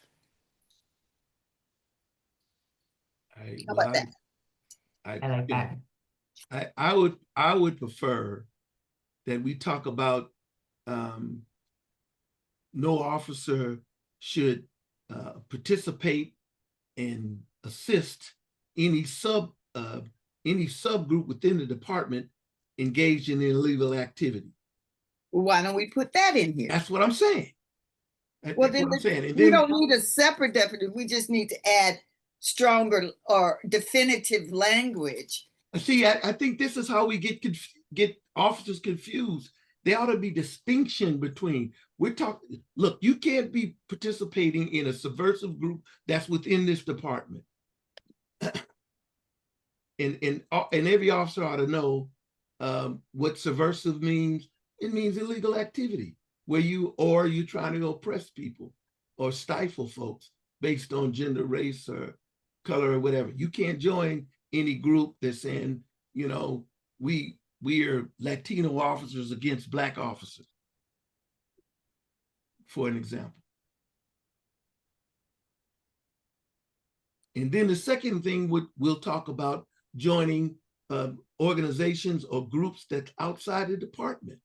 How about that? I like that. I would prefer that we talk about no officer should participate and assist any subgroup within the department engaged in illegal activity. Well, why don't we put that in here? That's what I'm saying. Well, then we don't need a separate definition. We just need to add stronger or definitive language. See, I think this is how we get officers confused. There ought to be distinction between, look, you can't be participating in a subversive group that's within this department. And every officer ought to know what subversive means. It means illegal activity where you're trying to oppress people or stifle folks based on gender, race, or color, or whatever. You can't join any group that's saying, we are Latino officers against Black officers, for an example. And then the second thing we'll talk about joining organizations or groups that's outside the department,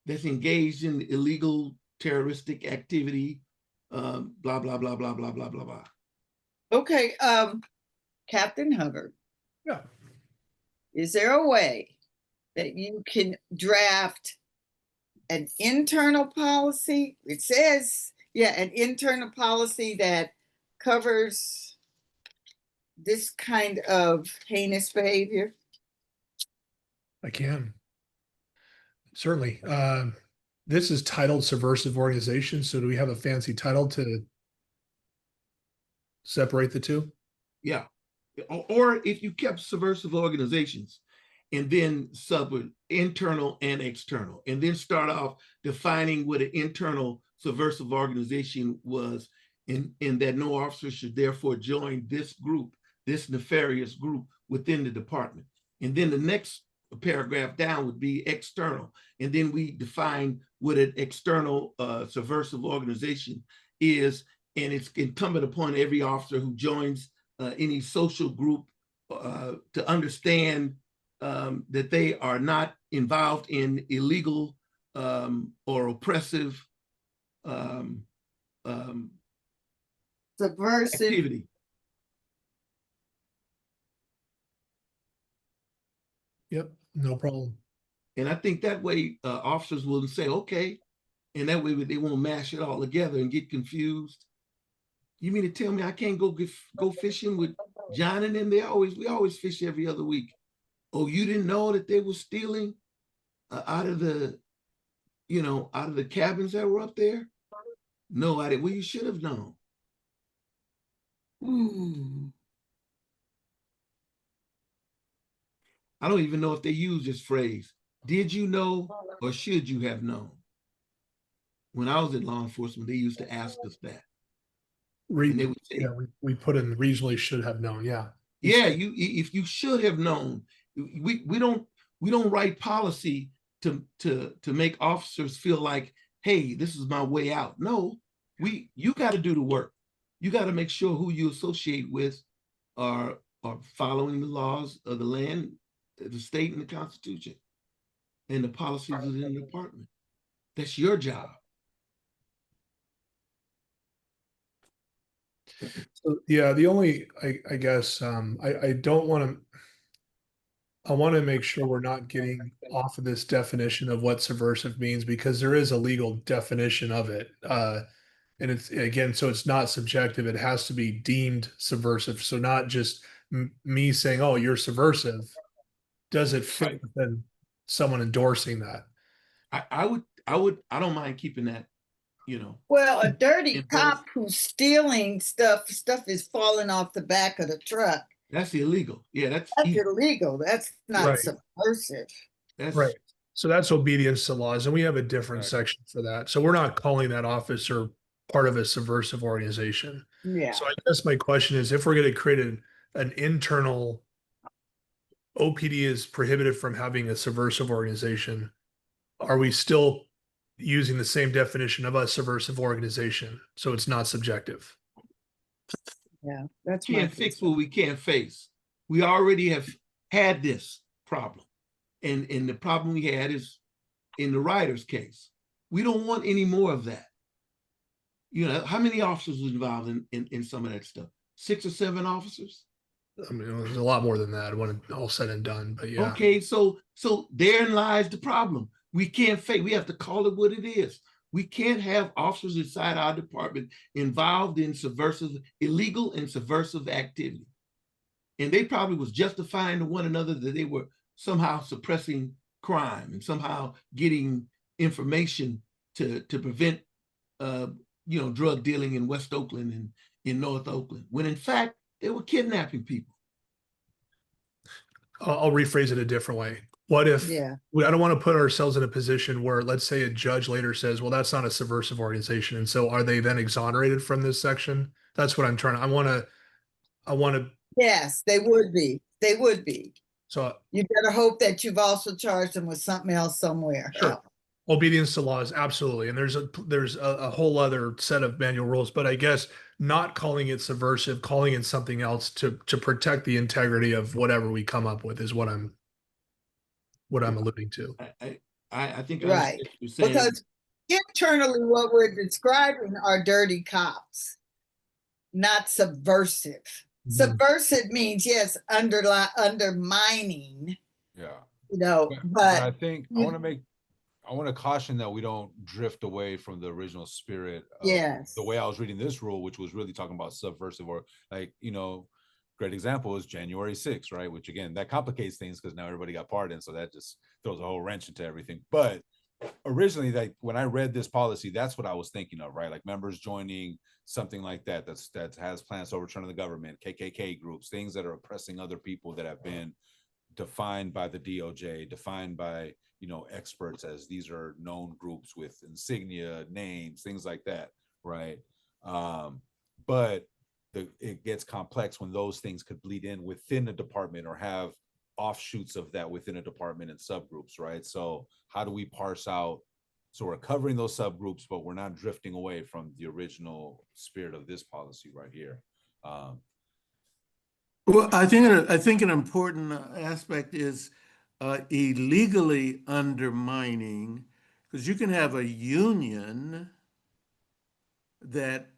that's engaged in illegal terroristic activity, blah, blah, blah, blah, blah, blah, blah, blah. Okay, Captain Hubbard. Yeah. Is there a way that you can draft an internal policy? It says, an internal policy that covers this kind of heinous behavior? I can. Certainly. This is titled Subversive Organization. So do we have a fancy title to separate the two? Yeah. Or if you kept subversive organizations and then sub internal and external, and then start off defining what an internal subversive organization was in that no officer should therefore join this group, this nefarious group within the department. And then the next paragraph down would be external. And then we define what an external subversive organization is. And it's incumbent upon every officer who joins any social group to understand that they are not involved in illegal or oppressive Subversive. activity. Yep, no problem. And I think that way officers will say, okay, and that way they won't mash it all together and get confused. You mean to tell me I can't go fishing with John and them? We always fish every other week. Oh, you didn't know that they were stealing out of the cabins that were up there? No, I didn't. Well, you should have known. I don't even know if they use this phrase. Did you know or should you have known? When I was in law enforcement, they used to ask us that. And they would say, Yeah, we put in reasonably should have known. Yeah. yeah, if you should have known, we don't write policy to make officers feel like, hey, this is my way out. No, you got to do the work. You got to make sure who you associate with are following the laws of the land, the state, and the Constitution, and the policies within the department. That's your job. So, yeah, the only, I guess, I don't want to, I want to make sure we're not getting off of this definition of what subversive means, because there is a legal definition of it. And it's, again, so it's not subjective. It has to be deemed subversive. So not just me saying, oh, you're subversive. Does it fit within someone endorsing that? I don't mind keeping that, Well, a dirty cop who's stealing stuff is falling off the back of the truck. That's illegal. Yeah, that's illegal. That's not Right. subversive. That's Right. So that's obedience to laws, and we have a different section for that. So we're not calling that officer part of a subversive organization. Yeah. So I guess my question is, if we're going to create an internal OPD is prohibited from having a subversive organization, are we still using the same definition of a subversive organization? So it's not subjective. Yeah, that's can't fix what we can't face. We already have had this problem. And the problem we had is in the Ryder's case. We don't want any more of that. How many officers were involved in some of that stuff? 6 or 7 officers? I mean, there's a lot more than that when it's all said and done, but yeah. Okay, so therein lies the problem. We can't fake, we have to call it what it is. We can't have officers inside our department involved in illegal and subversive activity. And they probably was justifying to one another that they were somehow suppressing crime and somehow getting information to prevent drug dealing in West Oakland and in North Oakland, when in fact they were kidnapping people. I'll rephrase it a different way. What if, Yeah. I don't want to put ourselves in a position where, let's say, a judge later says, well, that's not a subversive organization. And so are they then exonerated from this section? That's what I'm trying to, I want to. Yes, they would be. They would be. So You better hope that you've also charged them with something else somewhere. sure. Obedience to laws, absolutely. And there's a whole other set of manual rules, but I guess not calling it subversive, calling it something else to protect the integrity of whatever we come up with is what I'm alluding to. I think Right. you're saying. Because internally what we're describing are dirty cops, not subversive. Mhm. Subversive means, yes, undermining, Yeah. but I think I want to caution that we don't drift away from the original spirit of yes. the way I was reading this rule, which was really talking about subversive, or great example is January 6th, right? Which again, that complicates things because now everybody got pardoned. So that just throws a whole wrench into everything. But originally, like when I read this policy, that's what I was thinking of, right? Like members joining something like that that has plans to overturn the government, KKK groups, things that are oppressing other people that have been defined by the DOJ, defined by, you know, experts as these are known groups with insignia, names, things like that, right? But it gets complex when those things could bleed in within a department or have offshoots of that within a department and subgroups, right? So how do we parse out? So we're covering those subgroups, but we're not drifting away from the original spirit of this policy right here. Well, I think an important aspect is illegally undermining, because you can have a union that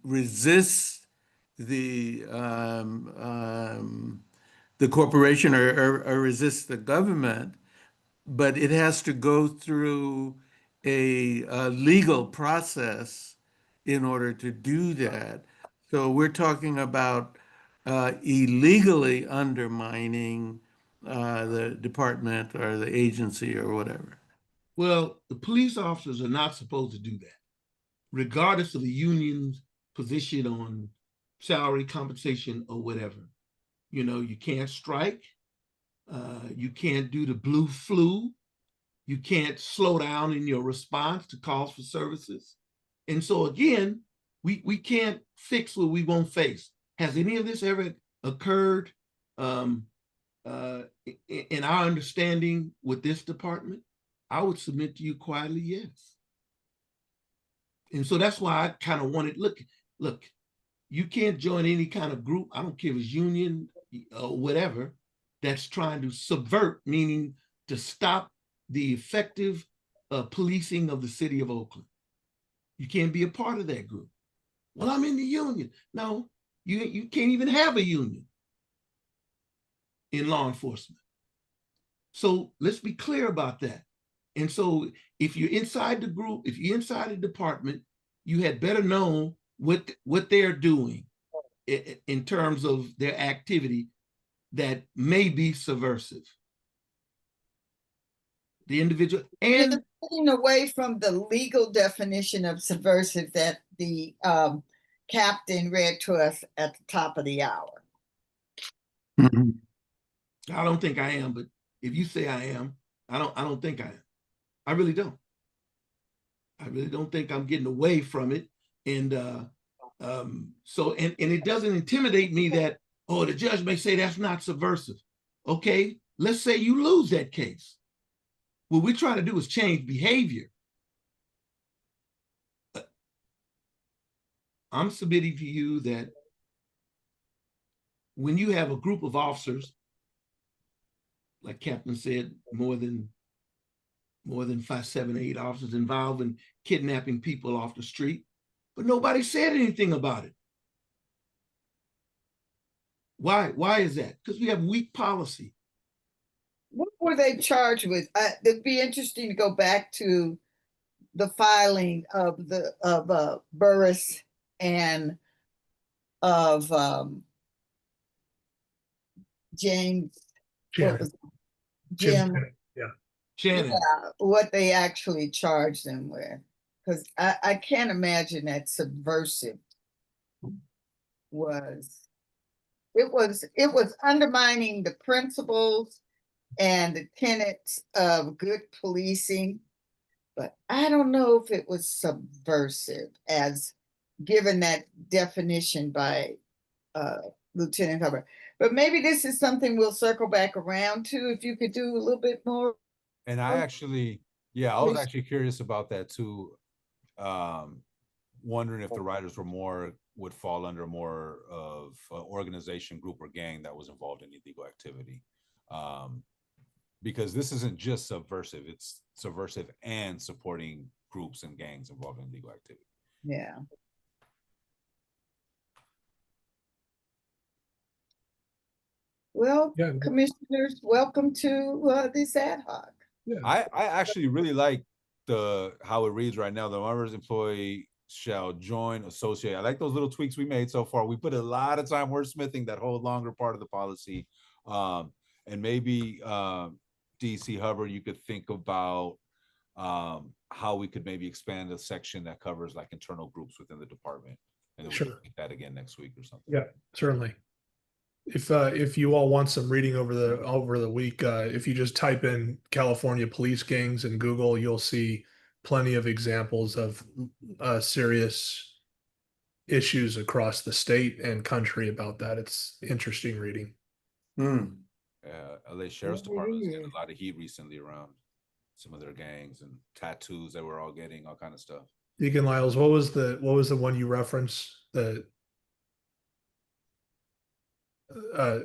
resists the corporation or resists the government, but it has to go through a legal process in order to do that. So we're talking about illegally undermining the department or the agency or whatever. Well, the police officers are not supposed to do that, regardless of the union's position on salary, compensation, or whatever. You know, you can't strike. You can't do the blue flu. You can't slow down in your response to calls for services. And so again, we can't fix what we won't face. Has any of this ever occurred in our understanding with this department? I would submit to you quietly, yes. And so that's why I kind of wanted, look, you can't join any kind of group, I don't care if it's union or whatever, that's trying to subvert, meaning to stop the effective policing of the city of Oakland. You can't be a part of that group. Well, I'm in the union. No, you can't even have a union in law enforcement. So let's be clear about that. And so if you're inside the group, if you're inside the department, you had better know what they're doing in terms of their activity that may be subversive. The individual and getting away from the legal definition of subversive that the captain read to us at the top of the hour. Mhm. I don't think I am, but if you say I am, I don't think I am. I really don't. I really don't think I'm getting away from it. And so it doesn't intimidate me that, oh, the judge may say that's not subversive. Okay, let's say you lose that case. What we're trying to do is change behavior. I'm submitting to you that when you have a group of officers, like Captain said, more than 5, 7, 8 officers involved in kidnapping people off the street, but nobody said anything about it. Why is that? Because we have weak policy. What were they charged with? It'd be interesting to go back to the filing of Burris and of James, what was it? Jim, Yeah. Shannon. what they actually charged them with. Because I can't imagine that subversive was undermining the principles and the tenets of good policing, but I don't know if it was subversive as given that definition by Lieutenant Hubbard. But maybe this is something we'll circle back around to if you could do a little bit more. And I actually, yeah, I was actually curious about that too. Wondering if the writers would fall under more of an organization, group, or gang that was involved in illegal activity. Because this isn't just subversive, it's subversive and supporting groups and gangs involved in illegal activity. Yeah. Well, Yeah. commissioners, welcome to this ad hoc. Yeah. I actually really like how it reads right now. The members employee shall join, associate. I like those little tweaks we made so far. We put a lot of time wordsmithing that whole longer part of the policy. And maybe DC Hubbard, you could think about how we could maybe expand a section that covers like internal groups within the department. And then we Sure. can make that again next week or something. Yeah, certainly. if you all want some reading over the week, if you just type in California police gangs in Google, you'll see plenty of examples of serious issues across the state and country about that. It's interesting reading. Hmm. LA Sheriff's Yeah, it Department's getting is. a lot of heat recently around some of their gangs and tattoos that we're all getting, all kind of stuff. Deacon Lyles, what was the one you referenced? The uh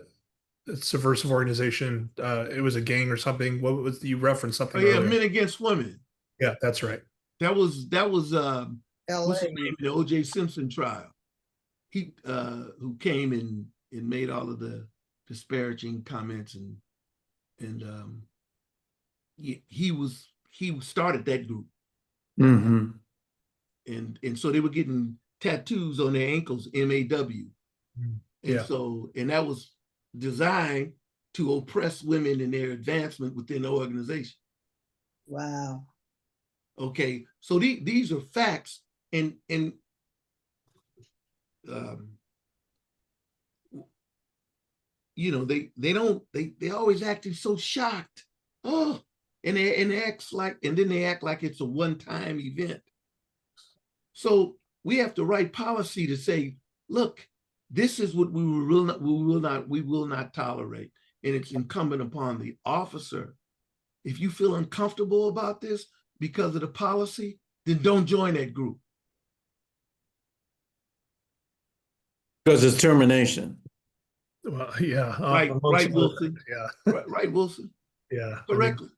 subversive organization. It was a gang or something. What was you referenced Oh something yeah, earlier? Men Against Women. Yeah, that's right. That was what's LA. his name in the O.J. Simpson trial. He who came and made all of the disparaging comments and he started that group. Mm-hmm. And so they were getting tattoos on their ankles, MAW. And Yeah. so that was designed to oppress women in their advancement within the organization. Wow. Okay, so these are facts, and you know, they always acting so shocked. Oh, and they act like, and then they act like it's a one-time event. So we have to write policy to say, look, this is what we will not tolerate. And it's incumbent upon the officer. If you feel uncomfortable about this because of the policy, then don't join that group. Because it's termination. Well, yeah. Right, right, Wilson. Yeah. Right, Wilson. Yeah. Correctly.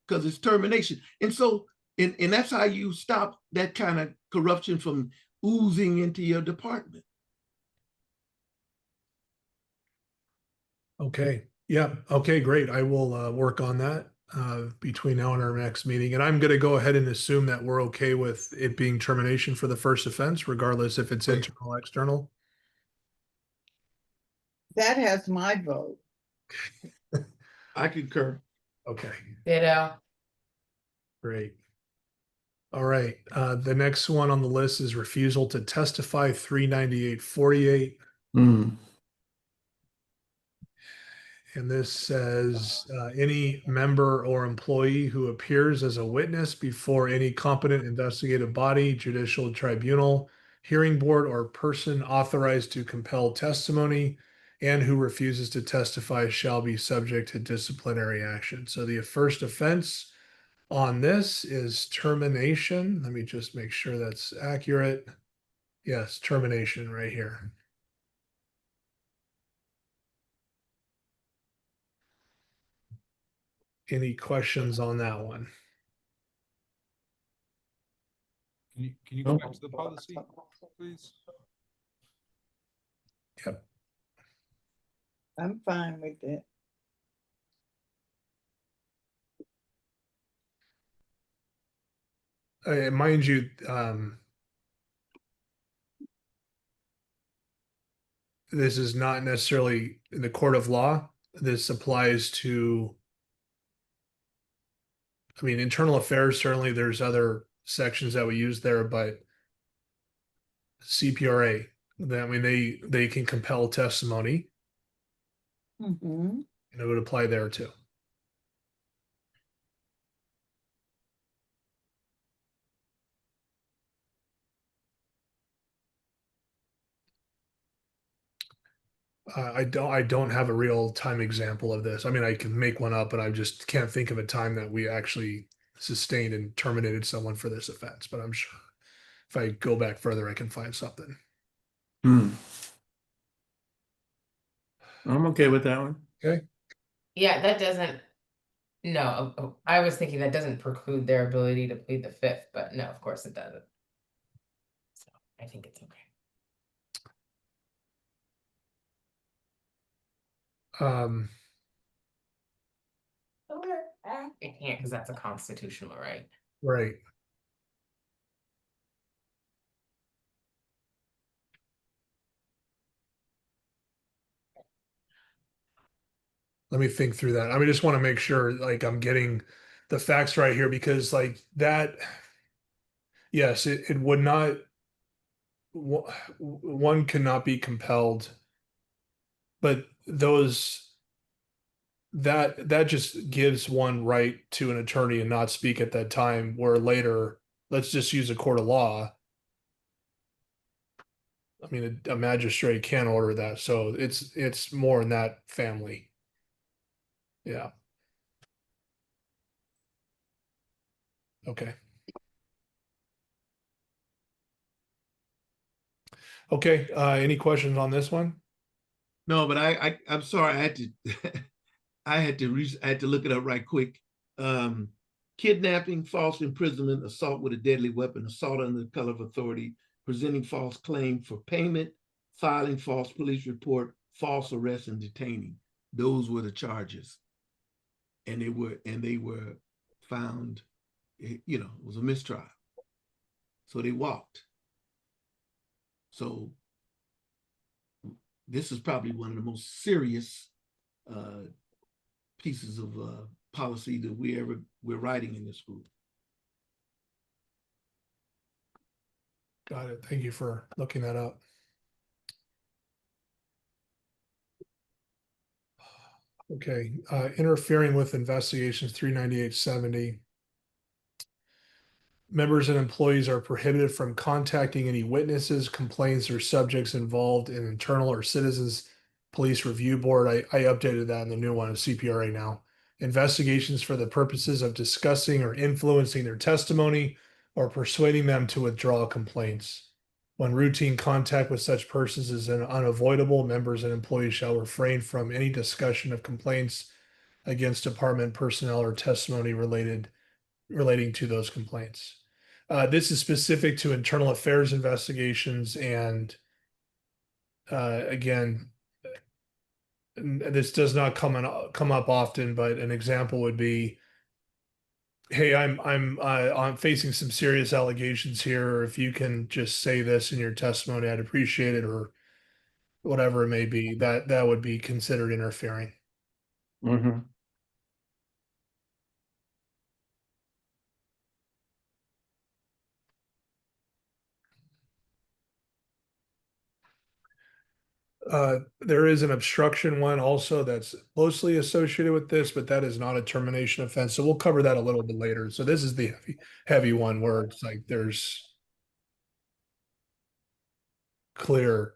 Because it's termination. And so, and that's how you stop that kind of corruption from oozing into your department. Okay. Yeah. Okay, great. I will work on that between now and our next meeting. And I'm going to go ahead and assume that we're okay with it being termination for the first offense, regardless if it's Right. internal or external. That has my vote. I concur. Okay, Ditto. great. All right. The next one on the list is refusal to testify 39848. Mm. And this says any member or employee who appears as a witness before any competent investigative body, judicial tribunal, hearing board, or person authorized to compel testimony and who refuses to testify shall be subject to disciplinary action. So the first offense on this is termination. Let me just make sure that's accurate. Yes, termination right here. Any questions on that one? Can you go back to the policy, please? Yep. I'm fine with it. Mind you, this is not necessarily in the court of law. This applies to, I mean, internal affairs, certainly there's other sections that we use there, but CPRA, I mean, they can compel testimony Mm-hmm. and it would apply there too. I don't have a real time example of this. I mean, I can make one up, but I just can't think of a time that we actually sustained and terminated someone for this offense. But I'm sure if I go back further, I can find something. Hmm. I'm okay with that one. Okay. Yeah, that doesn't. No, I was thinking that doesn't preclude their ability to plead the fifth, but no, of course it doesn't. So I think it's okay. It can't because that's a constitutional right. Right. Let me think through that. I mean, just want to make sure like I'm getting the facts right here because like that, yes, it would not, one cannot be compelled but that just gives one right to an attorney and not speak at that time, where later, let's just use a court of law. I mean, a magistrate can order that, so it's more in that family. Yeah. Okay. Okay, any questions on this one? No, but I'm sorry, I had to I had to look it up right quick. Kidnapping, false imprisonment, assault with a deadly weapon, assault under the color of authority, presenting false claim for payment, filing false police report, false arrest, and detaining. Those were the charges. And they were found, it was a mistrial. So they walked. So this is probably one of the most serious pieces of policy that we're writing in this group. Got it. Thank you for looking that up. Okay, interfering with investigations 39870. Members and employees are prohibited from contacting any witnesses, complaints, or subjects involved in internal or citizens police review board. I updated that in the new one of CPRA now. Investigations for the purposes of discussing or influencing their testimony or persuading them to withdraw complaints. When routine contact with such persons is unavoidable, members and employees shall refrain from any discussion of complaints against department personnel or testimony relating to those complaints. This is specific to internal affairs investigations, and again, this does not come up often, but an example would be, hey, I'm facing some serious allegations here. If you can just say this in your testimony, I'd appreciate it, or whatever it may be. That would be considered interfering. Mm-hmm. There is an obstruction one also that's closely associated with this, but that is not a termination offense. So we'll cover that a little bit later. So this is the heavy one where it's like there's clear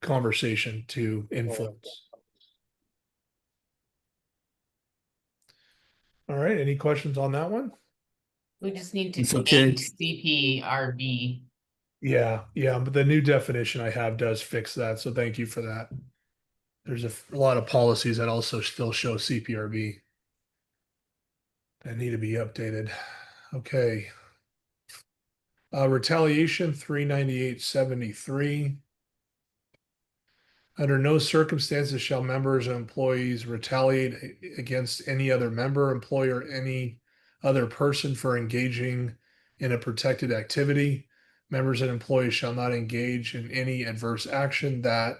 conversation to influence. All right, any questions on that one? We just need to It's okay. change CPRB. Yeah, but the new definition I have does fix that. So thank you for that. There's a lot of policies that also still show CPRB that need to be updated. Okay. Retaliation 39873. Under no circumstances shall members and employees retaliate against any other member, employee, or any other person for engaging in a protected activity. Members and employees shall not engage in any adverse action that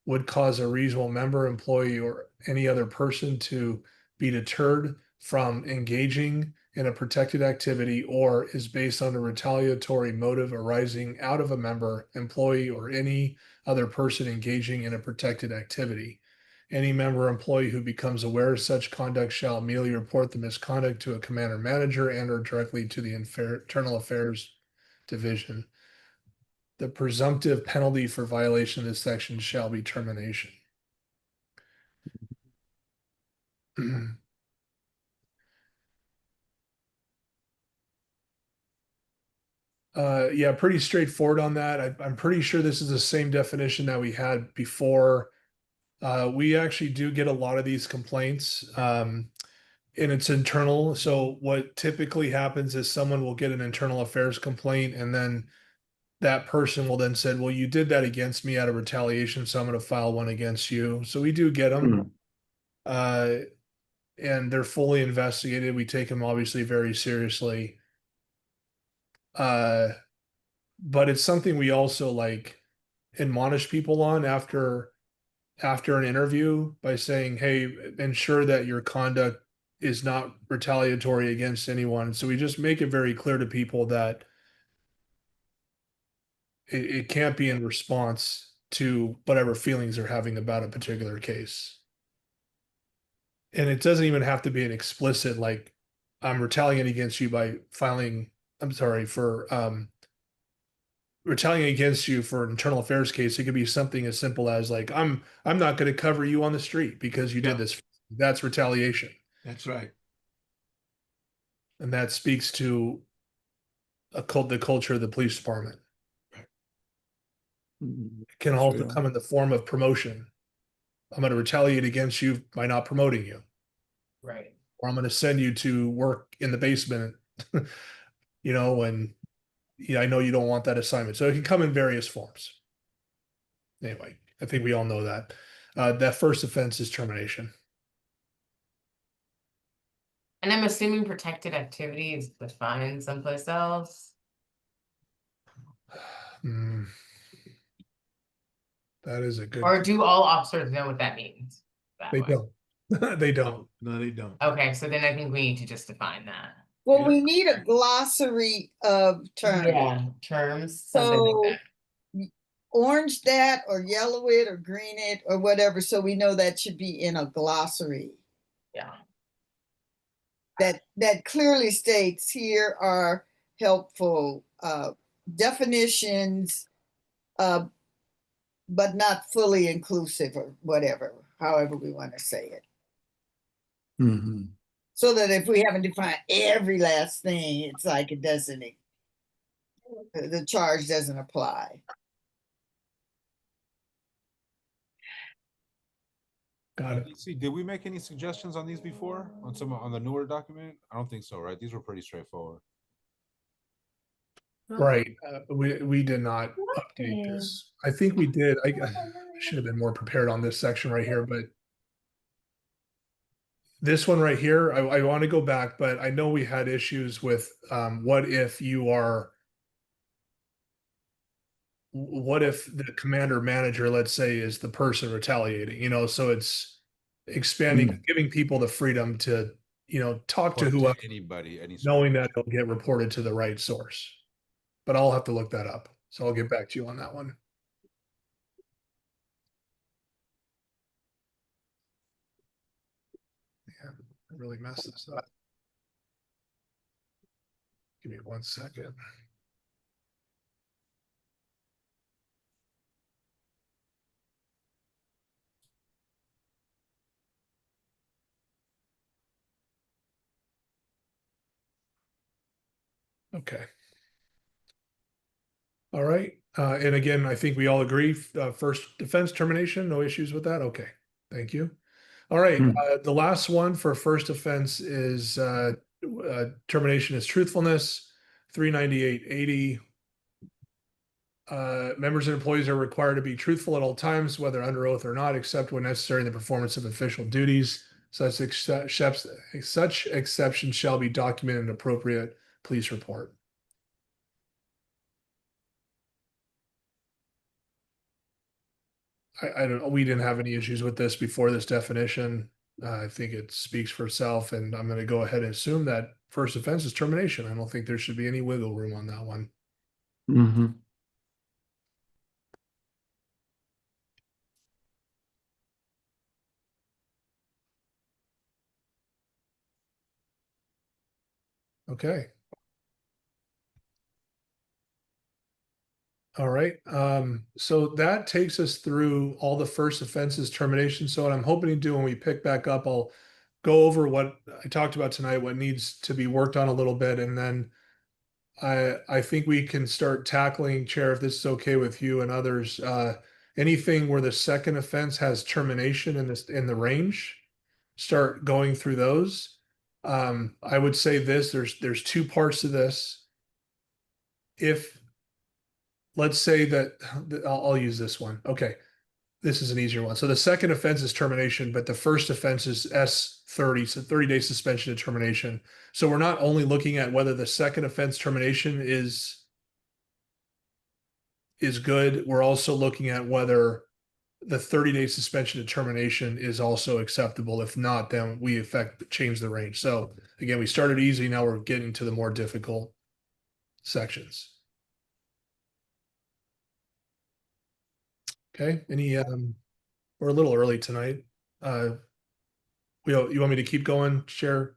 would cause a reasonable member, employee, or any other person to be deterred from engaging in a protected activity or is based on a retaliatory motive arising out of a member, employee, or any other person engaging in a protected activity. Any member or employee who becomes aware of such conduct shall immediately report the misconduct to a commander manager and or directly to the Internal Affairs Division. The presumptive penalty for violation of this section shall be termination. Yeah, pretty straightforward on that. I'm pretty sure this is the same definition that we had before. We actually do get a lot of these complaints, and it's internal. So what typically happens is someone will get an internal affairs complaint, and then that person will then say, well, you did that against me out of retaliation, so I'm going to file one against you. So we do get them. And they're fully investigated. We take them obviously very seriously. But it's something we also like admonish people on after an interview by saying, hey, ensure that your conduct is not retaliatory against anyone. So we just make it very clear to people that it can't be in response to whatever feelings they're having about a particular case. And it doesn't even have to be an explicit, like, I'm retaliating against you by filing, I'm sorry, for retaliating against you for an internal affairs case. It could be something as simple as like, I'm not going to cover you on the street because you Yeah. did this. That's retaliation. That's right. And that speaks to the culture of the police department. Mhm. It can That's also real. come in the form of promotion. I'm going to retaliate against you by not promoting you, Right. or I'm going to send you to work in the basement, you know, and I know you don't want that assignment. So it can come in various forms. Anyway, I think we all know that. That first offense is termination. And I'm assuming protected activity is defined someplace else. Hmm. That is a good. Or do all officers know what that means? That They way? don't. They don't. No, they don't. Okay, so then I think we need to just define that. Well, Yeah. we need a glossary of terms. Yeah, terms, something like So that. orange that or yellow it or green it or whatever, so we know that should be in a glossary Yeah. that clearly states here are helpful definitions, but not fully inclusive or whatever, however we want to say it. Mhm. So that if we haven't defined every last thing, it's like it doesn't, the charge doesn't apply. Got it. DC, did we make any suggestions on these before on the newer document? I don't think so, right? These were pretty straightforward. Right. We did not update this. I think we did. I should have been more prepared on this section right here, but this one right here, I want to go back, but I know we had issues with what if the commander manager, let's say, is the person retaliating, so it's expanding, giving people the freedom to, talk to Or whoever, anybody, any knowing that it'll get reported to the right source. But I'll have to look that up. So I'll get back to you on that one. Yeah, I really messed this up. Give me 1 second. Okay. All right. And again, I think we all agree, first defense termination, no issues with that. Okay. Thank you. All right. The last one for first offense is termination is truthfulness, 39880. Members and employees are required to be truthful at all times, whether under oath or not, except when necessary in the performance of official duties. Such exceptions shall be documented in an appropriate police report. I don't. We didn't have any issues with this before this definition. I think it speaks for itself, and I'm going to go ahead and assume that first offense is termination. I don't think there should be any wiggle room on that one. Mhm. Okay. All right. So that takes us through all the first offenses termination. So what I'm hoping to do when we pick back up, I'll go over what I talked about tonight, what needs to be worked on a little bit, and then I think we can start tackling, Chair, if this is okay with you and others, anything where the second offense has termination in the range, start going through those. I would say there's two parts to this. If let's say that I'll use this one. Okay. This is an easier one. So the second offense is termination, but the first offense is S30, so 30-day suspension of termination. So we're not only looking at whether the second offense termination is good, we're also looking at whether the 30-day suspension of termination is also acceptable. If not, then we change the range. So again, we started easy, now we're getting to the more difficult sections. Okay, any, we're a little early tonight. You want me to keep going, Chair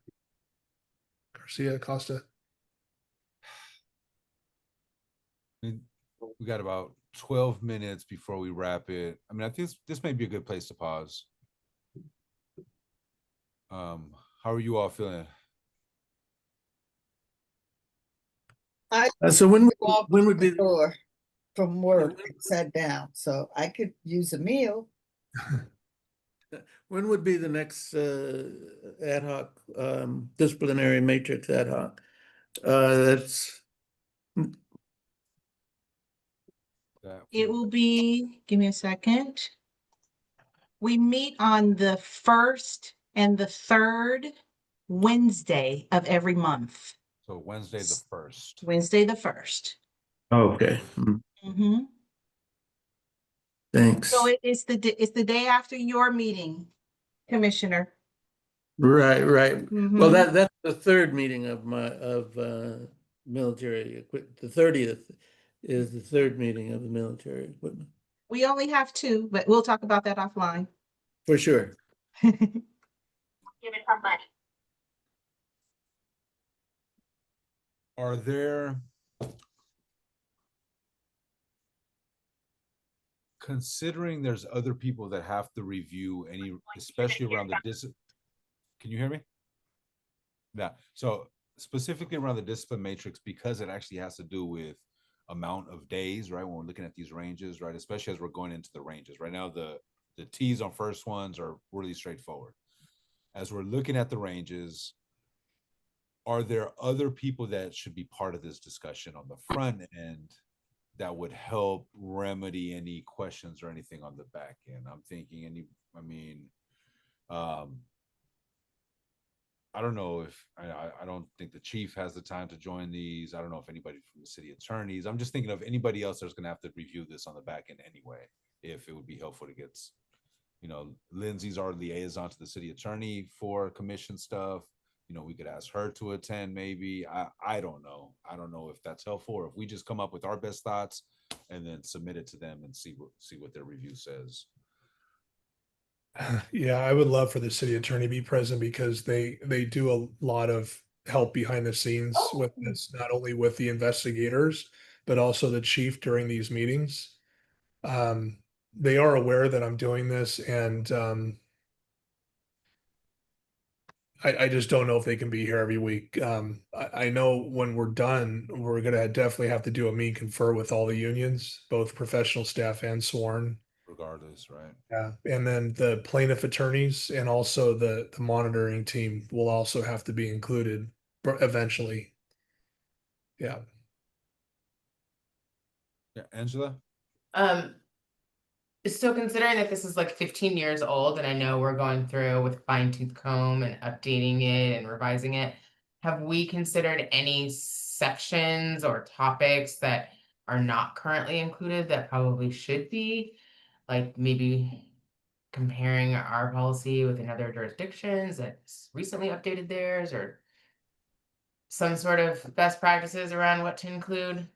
Garcia Costa? We got about 12 minutes before we wrap it. I mean, I think this may be a good place to pause. How are you all feeling? So Walked when would be, the door from work and sat down, so I could use a meal. when would be the next ad hoc, disciplinary matrix ad hoc? That's, It will be, give me a second. We meet on the first and the third Wednesday of every month. So Wednesday the 1st. Wednesday the 1st. okay. Thanks. So it's the day after your meeting, Commissioner. Right. Well, Mhm. that's the third meeting of military equipment. The 30th is the third meeting of the military equipment. We only have 2, but we'll talk about that offline. For sure. Give it somebody. Are there, considering there's other people that have to review any, especially around the can you hear me? Yeah, so specifically around the discipline matrix, because it actually has to do with amount of days, right? When we're looking at these ranges, right? Especially as we're going into the ranges. Right now, the T's on first ones are really straightforward. As we're looking at the ranges, are there other people that should be part of this discussion on the front end that would help remedy any questions or anything on the back end? I'm thinking I don't know if I don't think the chief has the time to join these. I don't know if anybody from the city attorneys. I'm just thinking of anybody else that's going to have to review this on the back end anyway. If it would be helpful to get, Lindsay's our liaison to the city attorney for commission stuff. We could ask her to attend maybe. I don't know. I don't know if that's helpful, or if we just come up with our best thoughts and then submit it to them and see what their review says. Yeah, I would love for the city attorney to be present because they do a lot of help behind the scenes with this, not only with the investigators, but also the chief during these meetings. They are aware that I'm doing this, and I just don't know if they can be here every week. I know when we're done, we're gonna definitely have to do a meet confer with all the unions, both professional staff and sworn. Regardless, right? Yeah, and then the plaintiff attorneys and also the monitoring team will also have to be included eventually. Yeah. Yeah, Angela. So considering that this is like 15 years old, and I know we're going through with fine-tooth comb and updating it and revising it, have we considered any sections or topics that are not currently included that probably should be? Like maybe comparing our policy with another jurisdictions that's recently updated theirs, or some sort of best practices around what to include?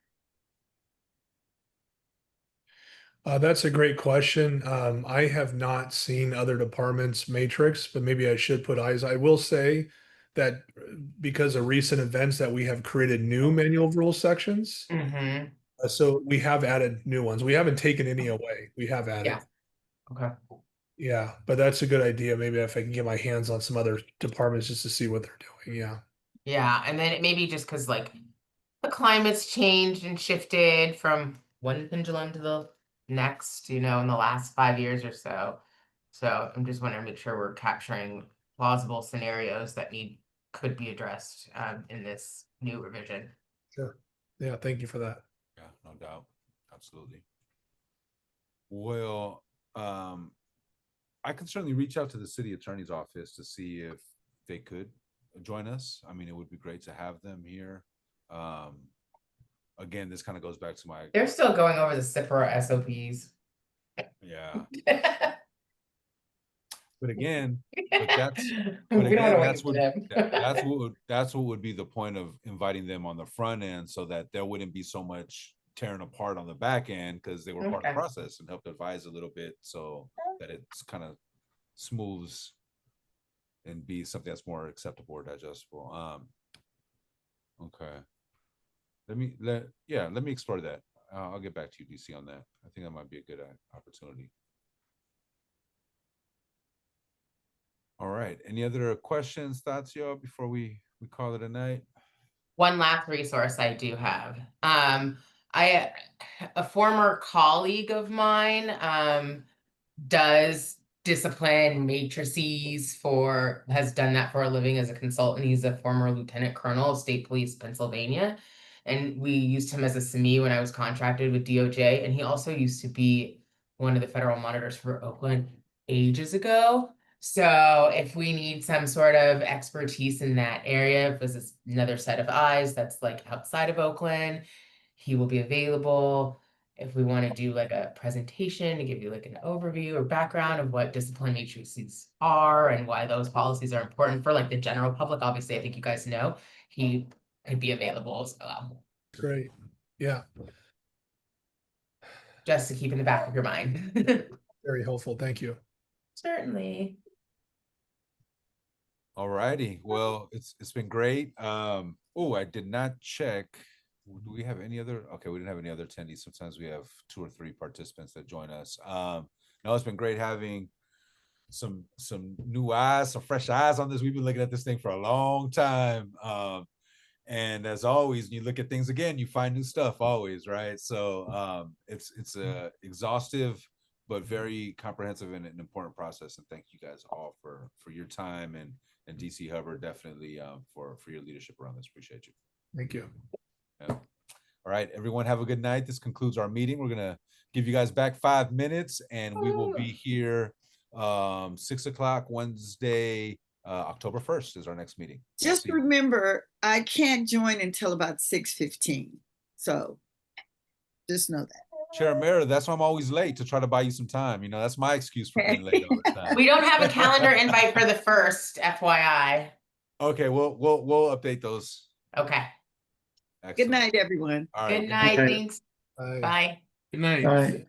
That's a great question. I have not seen other departments' matrix, but maybe I should put eyes. I will say that because of recent events that we have created new manual rule sections. Mm-hmm. So we have added new ones. We haven't taken any away. We have added. Yeah. Okay. Yeah, but that's a good idea. Maybe if I can get my hands on some other departments just to see what they're doing. Yeah. Yeah, and then it maybe just because like the climate's changed and shifted from one pendulum to the next, in the last 5 years or so. So I'm just wanting to make sure we're capturing plausible scenarios that could be addressed in this new revision. Sure. Yeah, thank you for that. Yeah, no doubt. Absolutely. Well, I can certainly reach out to the city attorney's office to see if they could join us. I mean, it would be great to have them here. Again, this kind of goes back to my. They're still going over the CIPRA SOPs. Yeah. But again, that's what would be the point of inviting them on the front end, so that there wouldn't be so much tearing apart on the back end because they were part of the Okay. process and helped advise a little bit so that it's kind of smooths and be something that's more acceptable or digestible. Okay. Let me explore that. I'll get back to you, DC, on that. I think that might be a good opportunity. All right. Any other questions, thoughts, y'all, before we call it a night? One last resource I do have. A former colleague of mine does discipline matrices has done that for a living as a consultant. He's a former lieutenant colonel of State Police Pennsylvania. And we used him as a SME when I was contracted with DOJ. And he also used to be one of the federal monitors for Oakland ages ago. So if we need some sort of expertise in that area, if there's another set of eyes that's like outside of Oakland, he will be available. If we want to do like a presentation to give you like an overview or background of what discipline matrices are and why those policies are important for like the general public, obviously, I think you guys know, he could be available as well. Great. Yeah. Just to keep in the back of your mind. Very helpful. Thank you. Certainly. All righty. Well, it's been great. Oh, I did not check. Do we have any other? Okay, we didn't have any other attendees. Sometimes we have 2 or 3 participants that join us. No, it's been great having some new eyes, some fresh eyes on this. We've been looking at this thing for a long time. And as always, when you look at things again, you find new stuff always, right? So it's a exhaustive but very comprehensive and an important process. And thank you guys all for your time and DC Hubbard definitely for your leadership around this. Appreciate you. Thank you. Yeah. All right, everyone, have a good night. This concludes our meeting. We're gonna give you guys back 5 minutes, and we will be here 6 o'clock Wednesday, October 1st is our next meeting. Just remember, I can't join until about 6:15. So just know that. Chair Mara, that's why I'm always late, to try to buy you some time. You know, that's my excuse for being late all the time. We don't have a calendar invite for the 1st, FYI. Okay, we'll update those. Okay. Excellent. Good night, everyone. All right. Good night. Thanks. Bye. Bye. Good night. All right.